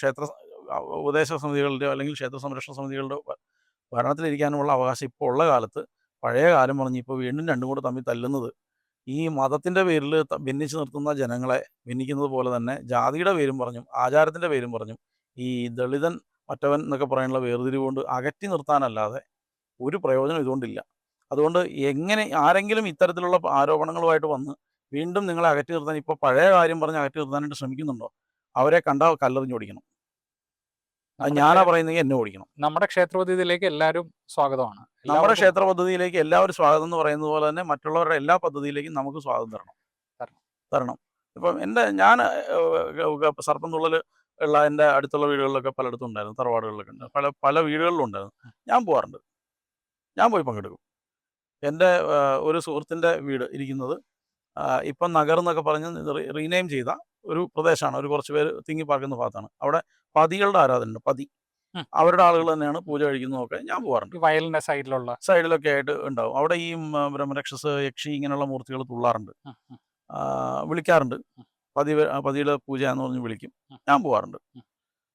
ഉപദേശ സമിതികളുടെയോ അല്ലെങ്കിൽ ക്ഷേത്ര സംരക്ഷണ സമിതികളുടെ ഭരണത്തിലിരിക്കാനുമുള്ള അവകാശം ഇപ്പോൾ ഉള്ള കാലത്ത് പഴയ കാലം പറഞ്ഞ് ഇപ്പോൾ വീണ്ടും രണ്ടും കൂടെ തമ്മിൽ തല്ലുന്നത് ഈ മതത്തിൻ്റെ പേരിൽ ഭിന്നിച്ച് നിർത്തുന്ന ജനങ്ങളെ ഭിന്നിക്കുന്നത് പോലെ തന്നെ ജാതിയുടെ പേരും പറഞ്ഞും ആചാരത്തിൻ്റെ പേരും പറഞ്ഞും ഈ ദളിതൻ മറ്റവൻ എന്നൊക്കെ പറയാനുള്ള വേർതിരിവ് കൊണ്ട് അകറ്റി നിർത്താനല്ലാതെ ഒരു പ്രയോജനം ഇതുകൊണ്ടില്ല. അതുകൊണ്ട് ആരെങ്കിലും ഇത്തരത്തിലുള്ള ആരോപണങ്ങളുമായിട്ട് വന്ന് വീണ്ടും നിങ്ങളെ അകറ്റി നിർത്താൻ, ഇപ്പോൾ പഴയ കാര്യം പറഞ്ഞ് അകറ്റി നിർത്താനായിട്ട് ശ്രമിക്കുന്നുണ്ടോ, അവരെ കണ്ടാൽ കല്ലെറിഞ്ഞോടിക്കണം. അത് ഞാനാ പറയുന്നെങ്കിൽ എന്നെ ഓടിക്കണം. നമ്മുടെ ക്ഷേത്ര പദ്ധതിയിലേക്ക് എല്ലാവരും സ്വാഗതമാണ്. നമ്മുടെ ക്ഷേത്ര പദ്ധതിയിലേക്ക് എല്ലാവരും സ്വാഗതം എന്ന് പറയുന്നത് പോലെ തന്നെ മറ്റുള്ളവരുടെ എല്ലാ പദ്ധതിയിലേക്കും നമുക്ക് സ്വാഗതം തരണം. ഇപ്പം ഞാൻ സർപ്പം തുള്ളൽ ഉള്ള എൻ്റെ അടുത്തുള്ള വീടുകളിലൊക്കെ പലയിടത്തും ഉണ്ടായിരുന്നു, തറവാടുകളിലൊക്കെ ഉണ്ട്, പല വീടുകളിലും ഉണ്ടായിരുന്നു. ഞാൻ പോകാറുണ്ട്, ഞാൻ പോയി പങ്കെടുക്കും. എൻ്റെ ഒരു സുഹൃത്തിൻ്റെ വീട് ഇരിക്കുന്നത് ഇപ്പം നഗർ എന്നൊക്കെ പറഞ്ഞ് റീനെയിം ചെയ്ത ഒരു പ്രദേശമാണ്. ഒരു കുറച്ച് പേര് തിങ്ങി പാർക്കുന്ന ഭാഗത്താണ്. അവിടെ പതികളുടെ ആരാധനയുണ്ട്. പതി അവരുടെ ആളുകൾ തന്നെയാണ് പൂജ കഴിക്കുന്നതൊക്കെ. ഞാൻ പോകാറുണ്ട്. വയലിൻ്റെ സൈഡിലൊക്കെ ആയിട്ട് ഉണ്ടാവും. അവിടെ ഈ ബ്രഹ്മരക്ഷസ്, യക്ഷി ഇങ്ങനെയുള്ള മൂർത്തികൾ തുള്ളാറുണ്ട്, വിളിക്കാറുണ്ട്. പതിയുടെ പൂജ എന്ന് പറഞ്ഞ് വിളിക്കും. ഞാൻ പോകാറുണ്ട്,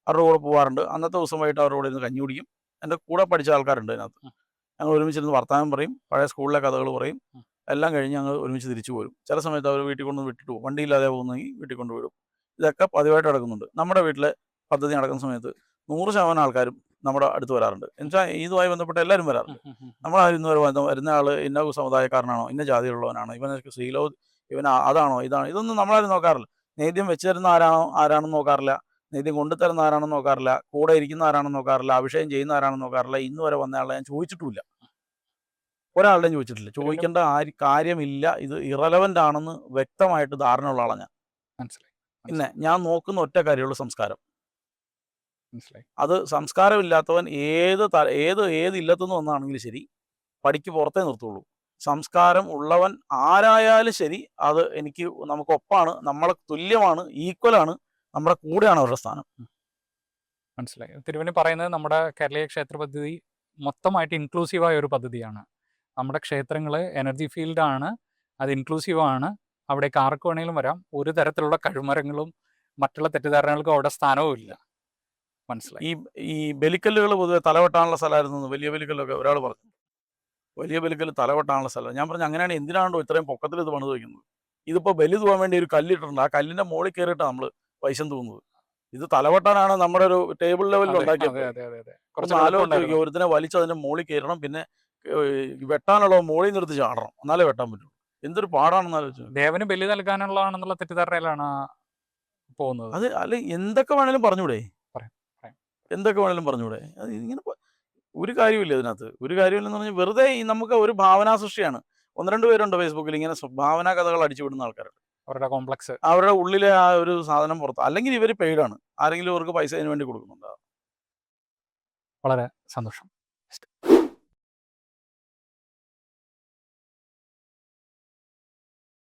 അവരുടെ കൂടെ പോകാറുണ്ട്. അന്നത്തെ ദിവസമായിട്ട് അവരുടെ കൂടെ ഇരുന്ന് കഞ്ഞി കുടിക്കും. എൻ്റെ കൂടെ പഠിച്ച ആൾക്കാരുണ്ട് അതിനകത്ത്. ഞങ്ങൾ ഒരുമിച്ചിരുന്ന് വർത്തമാനം പറയും, പഴയ സ്കൂളിലെ കഥകൾ പറയും. എല്ലാം കഴിഞ്ഞ് ഞങ്ങൾ ഒരുമിച്ച് തിരിച്ചു പോരും. ചില സമയത്ത് അവർ വീട്ടിൽ കൊണ്ട് വിട്ടിട്ട് പോകും. വണ്ടിയില്ലാതെ പോകുന്നെങ്കിൽ വീട്ടിൽ കൊണ്ട് വിടും. ഇതൊക്കെ പതിവായിട്ട് നടക്കുന്നുണ്ട്. നമ്മുടെ വീട്ടിലെ പദ്ധതി നടക്കുന്ന സമയത്ത് 100% ആൾക്കാരും നമ്മുടെ അടുത്ത് വരാറുണ്ട്. എന്നുവെച്ചാൽ ഇതുമായി ബന്ധപ്പെട്ട് എല്ലാവരും വരാറുണ്ട്. നമ്മളാരും ഇന്ന് വരെ വരുന്ന ആൾ ഇന്ന സമുദായക്കാരനാണോ, ഇന്ന ജാതിയുള്ളവനാണോ, ഇവനൊക്കെ സ്ത്രീലോ, ഇവൻ അതാണോ ഇതാണോ, ഇതൊന്നും നമ്മളാരും നോക്കാറില്ല. നേദ്യം വെച്ച് തരുന്ന ആരാണെന്ന് നോക്കാറില്ല, നേദ്യം കൊണ്ടുതരുന്ന ആരാണെന്ന് നോക്കാറില്ല, കൂടെ ഇരിക്കുന്ന ആരാണെന്ന് നോക്കാറില്ല, അഭിഷേകം ചെയ്യുന്ന ആരാണെന്ന് നോക്കാറില്ല. ഇന്ന് വരെ വന്ന ആളെ ഞാൻ ചോദിച്ചിട്ടുമില്ല, ഒരാളുടെയും ചോദിച്ചിട്ടില്ല. ചോദിക്കേണ്ട കാര്യമില്ല. ഇത് ഇറലവൻ്റ് ആണെന്ന് വ്യക്തമായിട്ട് ധാരണയുള്ള ആളാണ് ഞാൻ. മനസ്സിലായി പിന്നെ ഞാൻ നോക്കുന്ന ഒറ്റ കാര്യമുള്ളൂ, സംസ്കാരം. മനസ്സിലായി. അത് സംസ്കാരമില്ലാത്തവൻ ഏത് ഇല്ലത്തുനിന്ന് വന്നാണെങ്കിലും ശരി, പടിക്ക് പുറത്തേ നിർത്തുള്ളൂ. സംസ്കാരം ഉള്ളവൻ ആരായാലും ശരി, അത് നമുക്കൊപ്പാണ്, നമ്മളെ തുല്യമാണ്, ഈക്വലാണ്, നമ്മുടെ കൂടെയാണ് അവരുടെ സ്ഥാനം. മനസ്സിലായി. തിരുവനി പറയുന്നത് നമ്മുടെ കേരളീയ ക്ഷേത്ര പദ്ധതി മൊത്തമായിട്ട് ഇൻക്ലൂസീവായ ഒരു പദ്ധതിയാണ്. നമ്മുടെ ക്ഷേത്രങ്ങൾ എനർജി ഫീൽഡാണ്, അത് ഇൻക്ലൂസീവാണ്. അവിടേക്ക് ആർക്ക് വേണമെങ്കിലും വരാം. ഒരു തരത്തിലുള്ള കഴിമരങ്ങളും മറ്റുള്ള തെറ്റിദ്ധാരണകൾക്കും അവിടെ സ്ഥാനവും ഇല്ല. മനസ്സിലായി. ഈ ബലിക്കല്ലുകൾ പൊതുവെ തലവെട്ടാനുള്ള സ്ഥലമായിരുന്നു. വലിയ ബലിക്കല്ലൊക്കെ ഒരാൾ പറഞ്ഞു, വലിയ ബലിക്കല്ല് തലവെട്ടാനുള്ള സ്ഥലം. ഞാൻ പറഞ്ഞു, അങ്ങനെയാണ് എന്തിനാണോ ഇത്രയും പൊക്കത്തിൽ ഇത് പണിത് വയ്ക്കുന്നത്? ഇതിപ്പോൾ ബലി തൂവാൻ വേണ്ടി ഒരു കല്ലിട്ടിട്ടുണ്ട്, ആ കല്ലിൻ്റെ മുകളിൽ കയറിയിട്ടാണ് നമ്മൾ പൈസ തൂങ്ങുന്നത്. ഇത് തലവെട്ടാനാണ് നമ്മുടെ ഒരു ടേബിൾ ലെവലിൽ ഉണ്ടാക്കിയത്. ആലോചിച്ച് നോക്കി, ഒരുത്തിനെ വലിച്ച് അതിൻ്റെ മുകളിൽ കയറണം, പിന്നെ വെട്ടാനുള്ള മുകളിൽ നിർത്തി ചാടണം, എന്നാലേ വെട്ടാൻ പറ്റും. എന്തൊരു പാടാണെന്ന് ആലോചിച്ചു. ദേവന് ബലി നൽകാനുള്ളതാണെന്നുള്ള തെറ്റിദ്ധാരണയിലാണ് പോകുന്നത്. അത് അല്ലെ എന്തൊക്കെ വേണേലും പറഞ്ഞൂടെ, പറയാം. എന്തൊക്കെ വേണേലും പറഞ്ഞൂടെ? അത് ഇങ്ങനെ ഒരു കാര്യമില്ല ഇതിനകത്ത്. ഒരു കാര്യമില്ലെന്ന് പറഞ്ഞാൽ വെറുതെ നമുക്ക് ഒരു ഭാവനാ സൃഷ്ടിയാണ്. 1-2 പേരുണ്ട് ഫേസ്ബുക്കിൽ ഇങ്ങനെ ഭാവനാ കഥകൾ അടിച്ചുവിടുന്ന ആൾക്കാരുണ്ട്. അവരുടെ കോംപ്ലക്സ്, അവരുടെ ഉള്ളിലെ ആ ഒരു സാധനം പുറത്ത്. അല്ലെങ്കിൽ ഇവർ പെയ്ഡാണ്, ആരെങ്കിലും ഇവർക്ക് പൈസ അതിന് വേണ്ടി കൊടുക്കുന്നുണ്ട്. വളരെ സന്തോഷം.